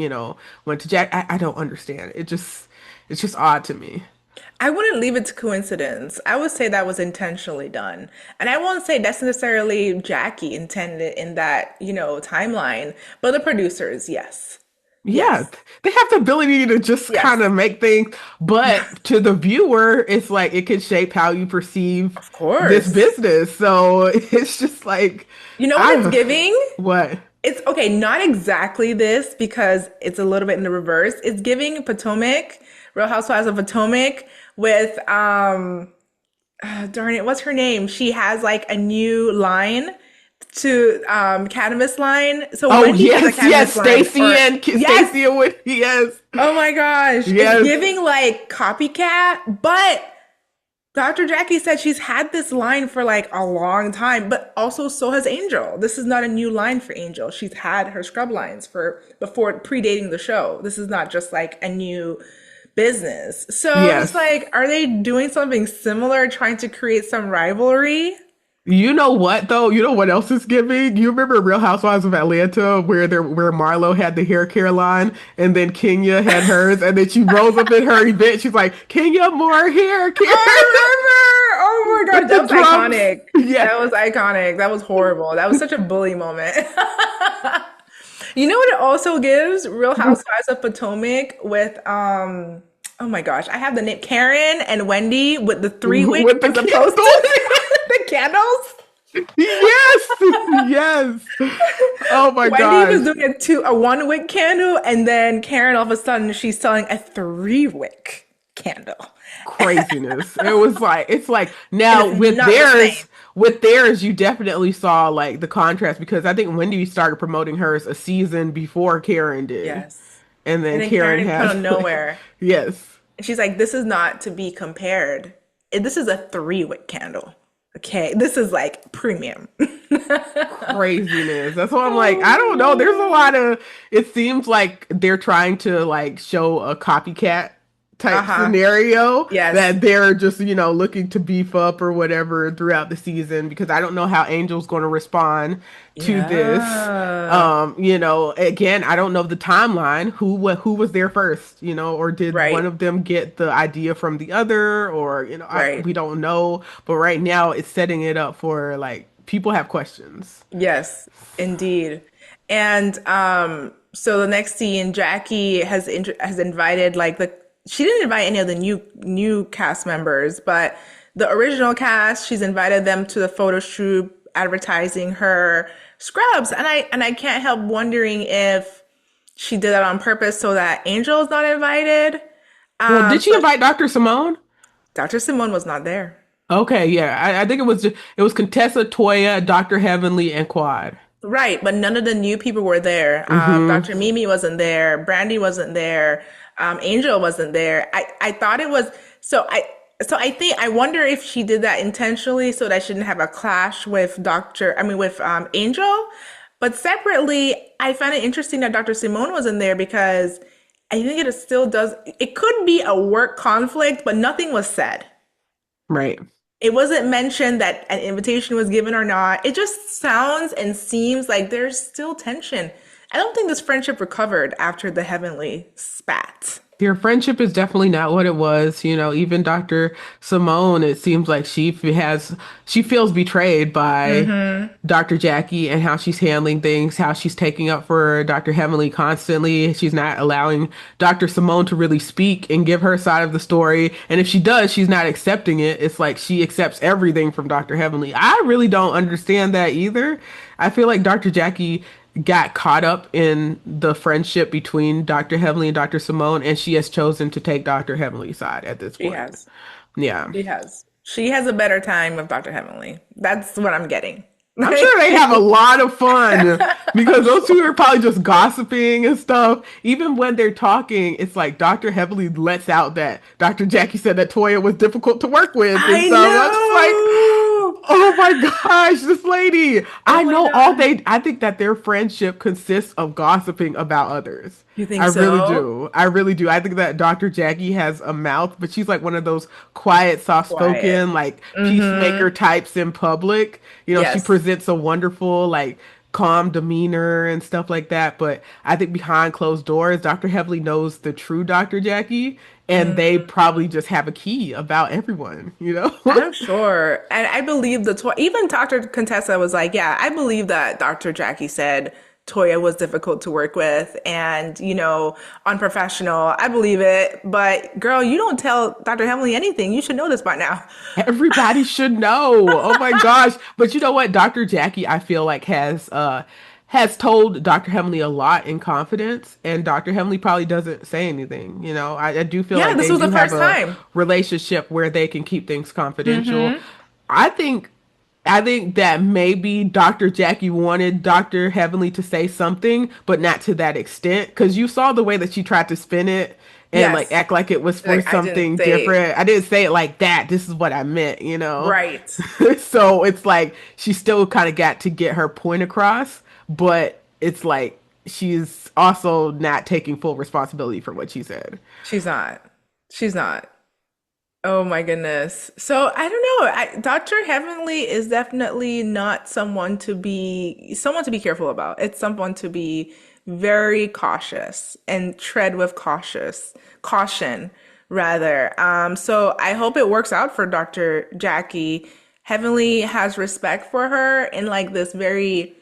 went to Jack. I don't understand. It's just odd to me. I wouldn't leave it to coincidence. I would say that was intentionally done. And I won't say that's necessarily Jackie intended in that, timeline, but the producers, yes. Yeah, Yes. they have the ability to just kind Yes. of make things, but to the viewer, it's like it can shape how you perceive Of this course. business. So it's just like, You know what it's I, giving? what? It's okay, not exactly this because it's a little bit in the reverse. It's giving Potomac, Real Housewives of Potomac with darn it, what's her name? She has like a new line to cannabis line. So Oh Wendy has a yes, yes, cannabis line or yes. Stacy and Woody, yes, Oh my gosh. It's yes. giving like copycat, but Dr. Jackie said she's had this line for like a long time, but also so has Angel. This is not a new line for Angel. She's had her scrub lines for before predating the show. This is not just like a new business. So I'm just Yes. like, are they doing something similar, trying to create some rivalry? You know what though? You know what else is giving? You remember Real Housewives of Atlanta where Marlo had the hair care line and then Kenya had hers and then she rose up in her event. She's like, Kenya, more hair care I remember. Oh my with God, that the was drums. iconic. Yeah. That was iconic. That was horrible. That was such a bully moment. You know what it also gives? Real Housewives of Potomac with oh my gosh, I have the name Karen and Wendy with the three wick With the as opposed to candles. the candles. Yes. Yes. Oh my Wendy gosh. was doing a one wick candle, and then Karen all of a sudden she's selling a three wick candle. Craziness. It was like it's like And now it's not the same. with theirs you definitely saw like the contrast because I think Wendy started promoting hers a season before Karen did. Yes. And And then then Karen Karen come out has of nowhere. yes. And she's like, this is not to be compared. This is a three wick candle. Okay. This is like premium. Craziness. That's why I'm like, I don't know. There's a Oh lot of it seems like they're trying to like show a copycat no. type Uh-huh. scenario Yes. that they're just, looking to beef up or whatever throughout the season because I don't know how Angel's going to respond to this. Yeah. Again, I don't know the timeline. Who was there first, or did one Right. of them get the idea from the other or, Right. we don't know. But right now it's setting it up for like people have questions. Yes, indeed. And so the next scene, Jackie has invited like the she didn't invite any of the new cast members, but the original cast, she's invited them to the photo shoot advertising her scrubs. And I can't help wondering if she did that on purpose so that Angel is not invited. Well, did she But invite Dr. Simone? Dr. Simone was not there. Okay, yeah. I think it was Contessa, Toya, Dr. Heavenly, and Quad. Right, but none of the new people were there. Mm-hmm. Dr. Mimi wasn't there. Brandy wasn't there. Angel wasn't there. I thought it was so I think I wonder if she did that intentionally so that she didn't have a clash with with Angel. But separately, I found it interesting that Dr. Simone wasn't there because I think it still does. It could be a work conflict, but nothing was said. Right. It wasn't mentioned that an invitation was given or not. It just sounds and seems like there's still tension. I don't think this friendship recovered after the Heavenly spat. Your friendship is definitely not what it was. Even Dr. Simone, it seems like she feels betrayed by Mm-hmm. Dr. Jackie and how she's handling things, how she's taking up for Dr. Heavenly constantly. She's not allowing Dr. Simone to really speak and give her side of the story. And if she does, she's not accepting it. It's like she accepts everything from Dr. Heavenly. I really don't understand that either. I feel like Dr. Jackie got caught up in the friendship between Dr. Heavenly and Dr. Simone, and she has chosen to take Dr. Heavenly's side at this She point. has. Yeah. She has. She has a better time with Dr. Heavenly. That's what I'm getting. I'm sure they have a lot of fun because those two are probably just gossiping and stuff. Even when they're talking, it's like Dr. Heavenly lets out that Dr. Jackie said that Toya was difficult to work with and I stuff. I'm just like, know. oh my gosh, this lady. Oh I my know God. I think that their friendship consists of gossiping about others. You think I really so? do. I really do. I think that Dr. Jackie has a mouth, but she's like one of those quiet, Quiet. soft-spoken, like Mm-hmm. peacemaker types in public. She Yes. presents a wonderful, like calm demeanor and stuff like that. But I think behind closed doors, Dr. Heavily knows the true Dr. Jackie, and they Mm, probably just have a key about everyone, you know? I'm sure. And I believe even Dr. Contessa was like, yeah, I believe that Dr. Jackie said Toya was difficult to work with and, unprofessional. I believe it. But girl, you don't tell Dr. Hemley anything. You should know this by now. Everybody should know. Oh my gosh. But you know what? Dr. Jackie, I feel like has told Dr. Hemley a lot in confidence, and Dr. Hemley probably doesn't say anything. I do feel Yeah, like this they was the do have first a time. relationship where they can keep things confidential. I think I think that maybe Dr. Jackie wanted Dr. Heavenly to say something, but not to that extent. Because you saw the way that she tried to spin it and like Yes. act like it was for Like I didn't something say different. I didn't say it like that. This is what I meant. right. So it's like she still kind of got to get her point across, but it's like she's also not taking full responsibility for what she said. She's not. She's not. Oh my goodness. So I don't know. Dr. Heavenly is definitely not someone to be careful about. It's someone to be very cautious and tread with caution rather. So I hope it works out for Dr. Jackie. Heavenly has respect for her in like this very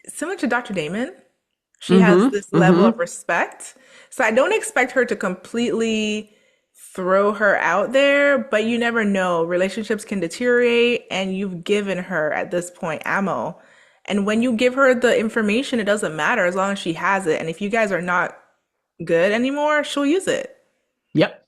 similar to Dr. Damon. She has Mm-hmm. this level of Mm-hmm. respect. So I don't expect her to completely throw her out there, but you never know. Relationships can deteriorate, and you've given her at this point ammo. And when you give her the information, it doesn't matter as long as she has it. And if you guys are not good anymore, she'll use it. Yep.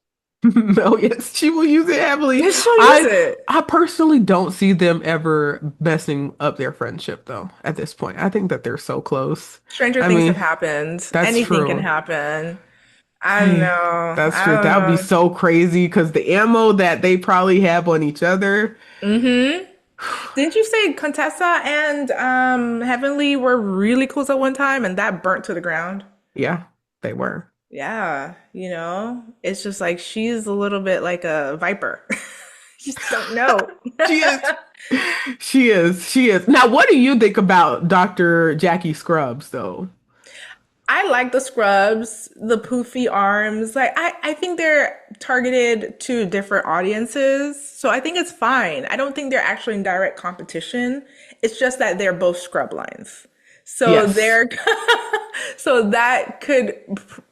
Oh yes, she will use it heavily. She'll use I it. I personally don't see them ever messing up their friendship though, at this point. I think that they're so close. Stranger I things have mean, happened. that's Anything can true. happen. I don't Hey, know. that's I true. don't That would be know. so crazy because the ammo that they probably have on each other. Mm-hmm. Didn't you say Contessa and Heavenly were really close at one time and that burnt to the ground? Yeah, they were. Yeah, it's just like she's a little bit like a viper. You just don't know. She is. She is. She is. Now, what do you think about Dr. Jackie Scrubs though? I like the scrubs, the poofy arms. Like I think they're targeted to different audiences. So I think it's fine. I don't think they're actually in direct competition. It's just that they're both scrub lines. So Yes. they're so that could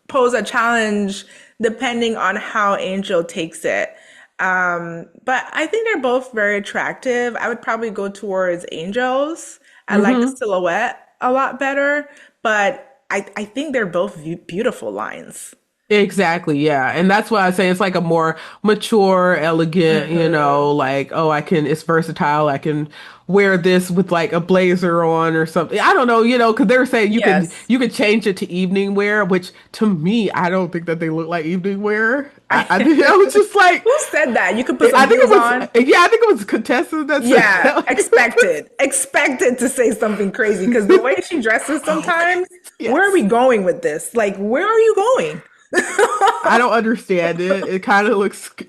pose a challenge depending on how Angel takes it. But I think they're both very attractive. I would probably go towards Angels. I like the Mm-hmm. silhouette a lot better, but I think they're both beautiful lines. Exactly, yeah. And that's why I say it's like a more mature, elegant, Hmm. like, oh, it's versatile. I can wear this with like a blazer on or something. I don't know, because they were saying Yes. you could change it to evening wear, which to me, I don't think that they look like evening wear. I think I was just like, Who said that? You could put some I think it heels was, on. yeah, I think it was Contessa that said Yeah, that. expected to say something crazy because the way she dresses Oh, sometimes, where are we yes. going with this? Like, where are you going? I don't understand it. It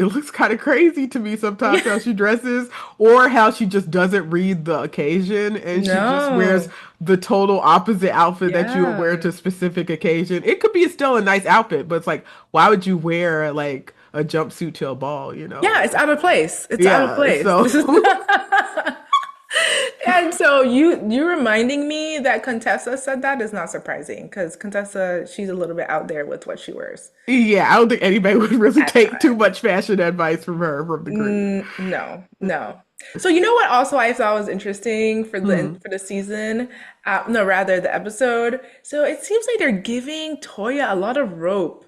looks kind of crazy to me sometimes Yeah. how she dresses or how she just doesn't read the occasion and she just wears No. the total opposite outfit that you would wear Yeah. to a specific occasion. It could be still a nice outfit, but it's like why would you wear like a jumpsuit to a ball? Yeah, it's out of place. It's out of Yeah, place. so This is And so you reminding me that Contessa said that is not surprising because Contessa, she's a little bit out there with what she wears yeah, I don't think anybody would really at take too times. much fashion advice from her from the group. No, no. So you know what also I thought was interesting for Hmm. the season? No, rather the episode. So it seems like they're giving Toya a lot of rope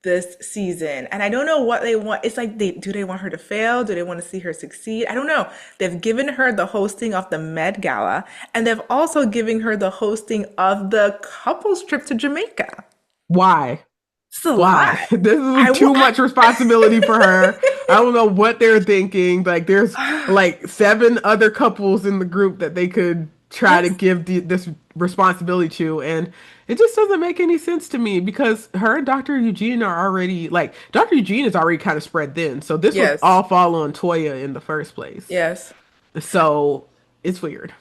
this season, and I don't know what they want. It's like they want her to fail? Do they want to see her succeed? I don't know. They've given her the hosting of the Met Gala, and they've also given her the hosting of the couples trip to Jamaica. Why? It's a lot. Why? This is I, wa- too much responsibility for her. I don't know what they're thinking. Like, there's like seven other couples in the group that they could try to yes, give this responsibility to, and it just doesn't make any sense to me because her and Dr. Eugene are already like Dr. Eugene is already kind of spread thin, so this would yes, all fall on Toya in the first place. yes. So it's weird.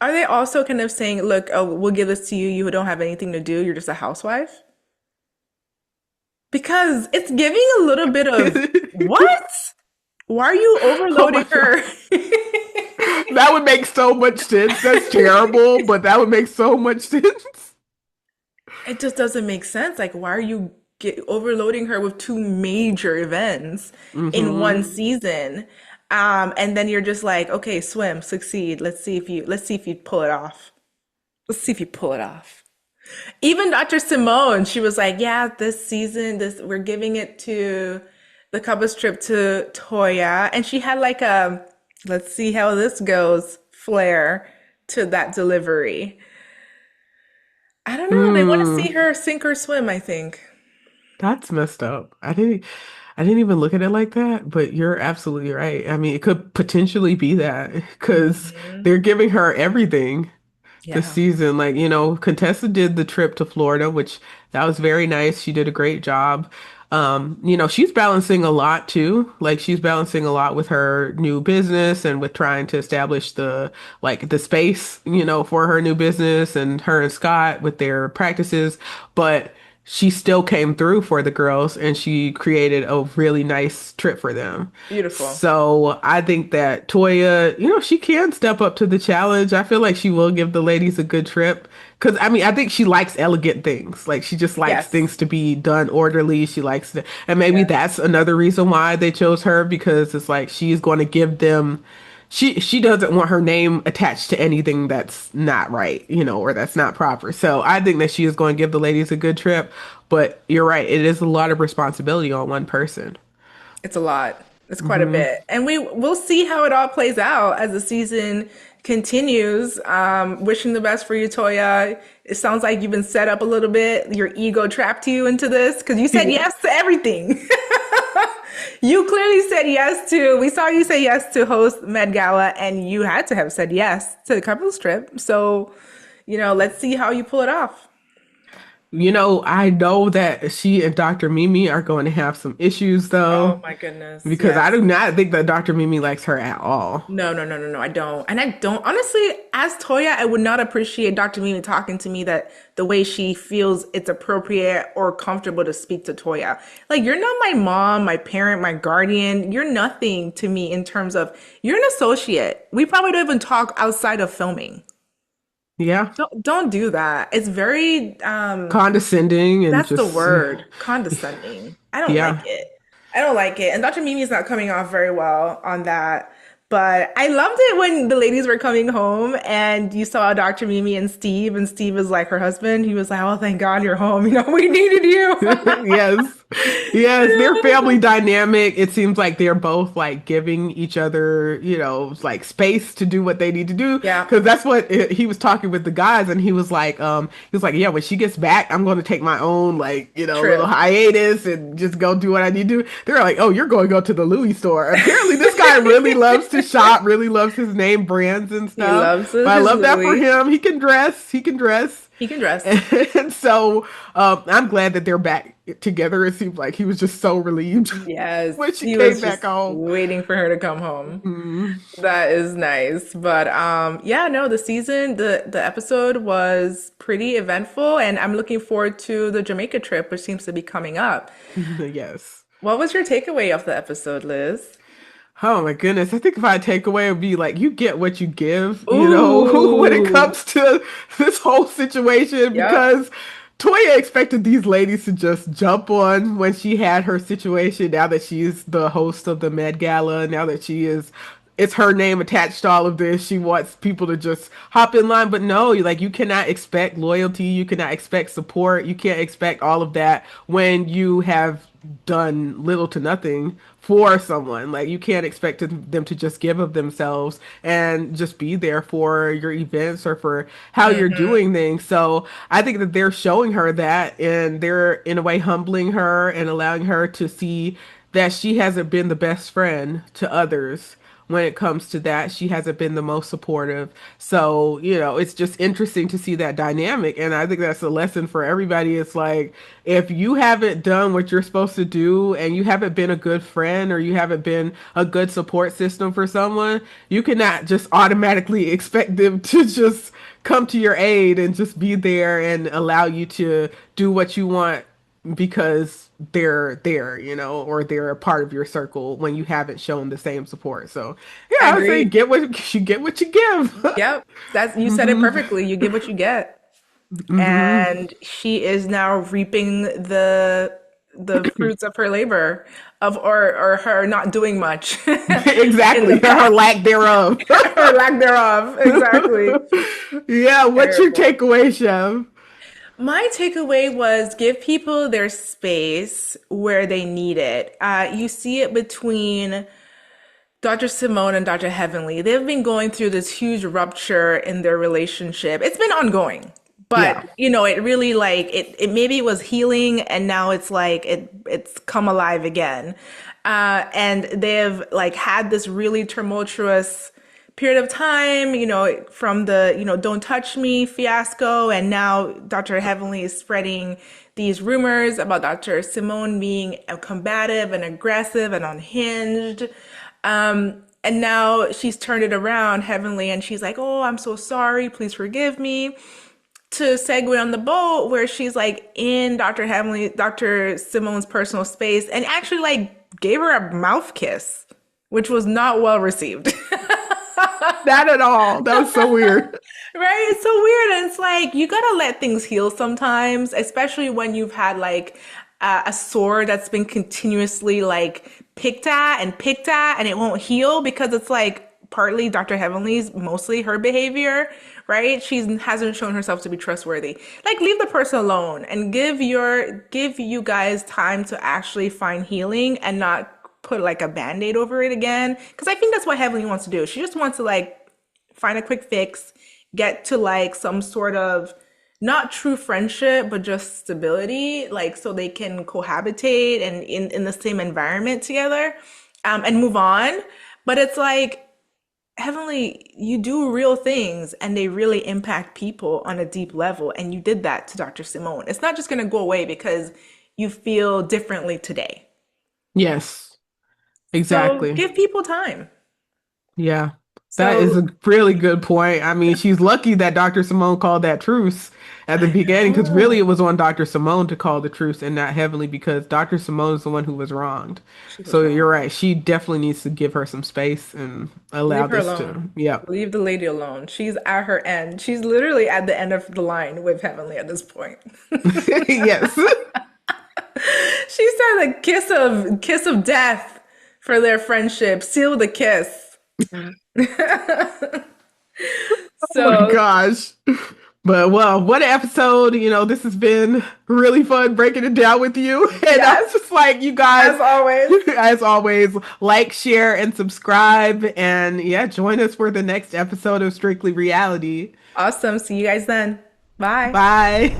Are they also kind of saying, look, oh, we'll give this to you. You don't have anything to do. You're just a housewife? Because it's giving a little bit of what? Why are you Oh my overloading God. her? That would make so much sense. That's terrible, but that would make so much sense. It just doesn't make sense. Like, why are you overloading her with two major events in one Hmm. season? And then you're just like, okay, swim, succeed. Let's see if you pull it off. Let's see if you pull it off. Even Dr. Simone, she was like, yeah, this season, this we're giving it to the couple's trip to Toya. And she had like a let's see how this goes flair to that delivery. I don't know. They want to see Mm, her sink or swim, I think. that's messed up. I didn't even look at it like that, but you're absolutely right. I mean, it could potentially be that because Hmm. they're giving her everything this Yeah, season. Like, Contessa did the trip to Florida, which that was very nice. She did a great job. She's balancing a lot too. Like she's balancing a lot with her new business and with trying to establish the space, for her new business and her and Scott with their practices. But she still came through for the girls and she created a really nice trip for them. beautiful. So I think that Toya, she can step up to the challenge. I feel like she will give the ladies a good trip. Because, I mean, I think she likes elegant things. Like, she just likes Yes, things to be done orderly. She likes to, and maybe yes. that's another reason why they chose her because it's like she's going to give them, she doesn't want her name attached to anything that's not right, or that's not proper. So I think that she is going to give the ladies a good trip. But you're right, it is a lot of responsibility on one person. It's a lot. It's quite a Hmm. bit. And we'll see how it all plays out as the season continues. Wishing the best for you, Toya. It sounds like you've been set up a little bit. Your ego trapped you into this because you said yes to everything. You clearly said yes to, we saw you say yes to host Met Gala, and you had to have said yes to the couples trip. So, let's see how you pull it off. I know that she and Dr. Mimi are going to have some issues Oh though, my goodness. because I Yes. do not think that Dr. Mimi likes her at all. No, no, no, no, no, I don't. And I don't, honestly, as Toya, I would not appreciate Dr. Mimi talking to me that the way she feels it's appropriate or comfortable to speak to Toya. Like, you're not my mom, my parent, my guardian. You're nothing to me in terms of, you're an associate. We probably don't even talk outside of filming. Yeah. Don't do that. It's very, Condescending and that's the just, word, condescending. I don't like yeah. it. I don't like it. And Dr. Mimi's not coming off very well on that. But I loved it when the ladies were coming home and you saw Dr. Mimi and Steve is like her husband. He was like, oh, thank God you're home. We needed you. Yes. Yes, their family dynamic, it seems like they're both like giving each other, like space to do what they need to do. Yeah, Because that's what he was talking with the guys, and he was like, yeah, when she gets back, I'm going to take my own like, little trip. hiatus and just go do what I need to do. They're like, oh, you're going to go to the Louis store. Apparently, this guy really loves to shop, really loves his name brands and He stuff. loves But I his love that for Louis. him. He can dress. He can dress. He can dress. And so I'm glad that they're back together. It seems like he was just so relieved Yes, when she he came was back just home. waiting for her to come home. Mhm. That is nice. But yeah, no, the episode was pretty eventful and I'm looking forward to the Jamaica trip, which seems to be coming up. Yes. What was your takeaway of the episode, Liz? Oh my goodness. I think if I take away it would be like you get what you give, when it Ooh, comes to this whole situation yep, because Toya expected these ladies to just jump on when she had her situation now that she's the host of the Met Gala, now that it's her name attached to all of this. She wants people to just hop in line, but no, you cannot expect loyalty, you cannot expect support, you can't expect all of that when you have done little to nothing for someone. Like you can't expect them to just give of themselves and just be there for your events or for how you're doing things. So I think that they're showing her that and they're in a way humbling her and allowing her to see that she hasn't been the best friend to others when it comes to that. She hasn't been the most supportive. So, it's just interesting to see that dynamic. And I think that's a lesson for everybody. It's like, if you haven't done what you're supposed to do and you haven't been a good friend or you haven't been a good support system for someone, you cannot just automatically expect them to just come to your aid and just be there and allow you to do what you want because they're there, or they're a part of your circle when you haven't shown the same support. So, yeah, I would say Agreed. get what you give. Yep. That's you said it hmm perfectly. You get what you get. hmm And she is now reaping the fruits of her labor of or her not doing much in Exactly. the Or past lack thereof. or lack thereof. Exactly. Yeah, what's your Terrible. takeaway, Chef? My takeaway was give people their space where they need it. You see it between Dr. Simone and Dr. Heavenly. They've been going through this huge rupture in their relationship. It's been ongoing, Yeah. but it really like it maybe it was healing and now it's like it's come alive again. And they've like had this really tumultuous period of time, from the, don't touch me fiasco. And now Dr. Heavenly is spreading these rumors about Dr. Simone being combative and aggressive and unhinged. And now she's turned it around, Heavenly, and she's like, oh, I'm so sorry. Please forgive me. To segue on the boat where she's like in Dr. Simone's personal space and actually like gave her a mouth kiss, which was not well received. Not at all. That was so weird. Right? It's so weird. And it's like, you gotta let things heal sometimes, especially when you've had like a sore that's been continuously like picked at, and it won't heal because it's like partly Dr. Heavenly's, mostly her behavior, right? She hasn't shown herself to be trustworthy. Like, leave the person alone and give you guys time to actually find healing and not put like a band-aid over it again. Because I think that's what Heavenly wants to do. She just wants to like find a quick fix, get to like some sort of not true friendship, but just stability, like so they can cohabitate and in the same environment together, and move on. But it's like, Heavenly, you do real things and they really impact people on a deep level. And you did that to Dr. Simone. It's not just going to go away because you feel differently today. Yes, So exactly. give people time. Yeah, that is So a really good point. I mean, she's lucky that Dr. Simone called that truce at the I beginning because really it know was on Dr. Simone to call the truce and not Heavenly because Dr. Simone is the one who was wronged. she was So you're wrong. right. She definitely needs to give her some space and allow Leave her this alone. to, yeah. Leave the lady alone. She's at her end. She's literally at the end of the line with Heavenly at this point. Yes. She said a kiss of death for their friendship. Seal the kiss. Oh my So gosh. But well, what an episode. This has been really fun breaking it down with you. And I'm yes, just like, you guys, as always. as always, like, share, and subscribe. And yeah, join us for the next episode of Strictly Reality. Awesome. See you guys then. Bye. Bye.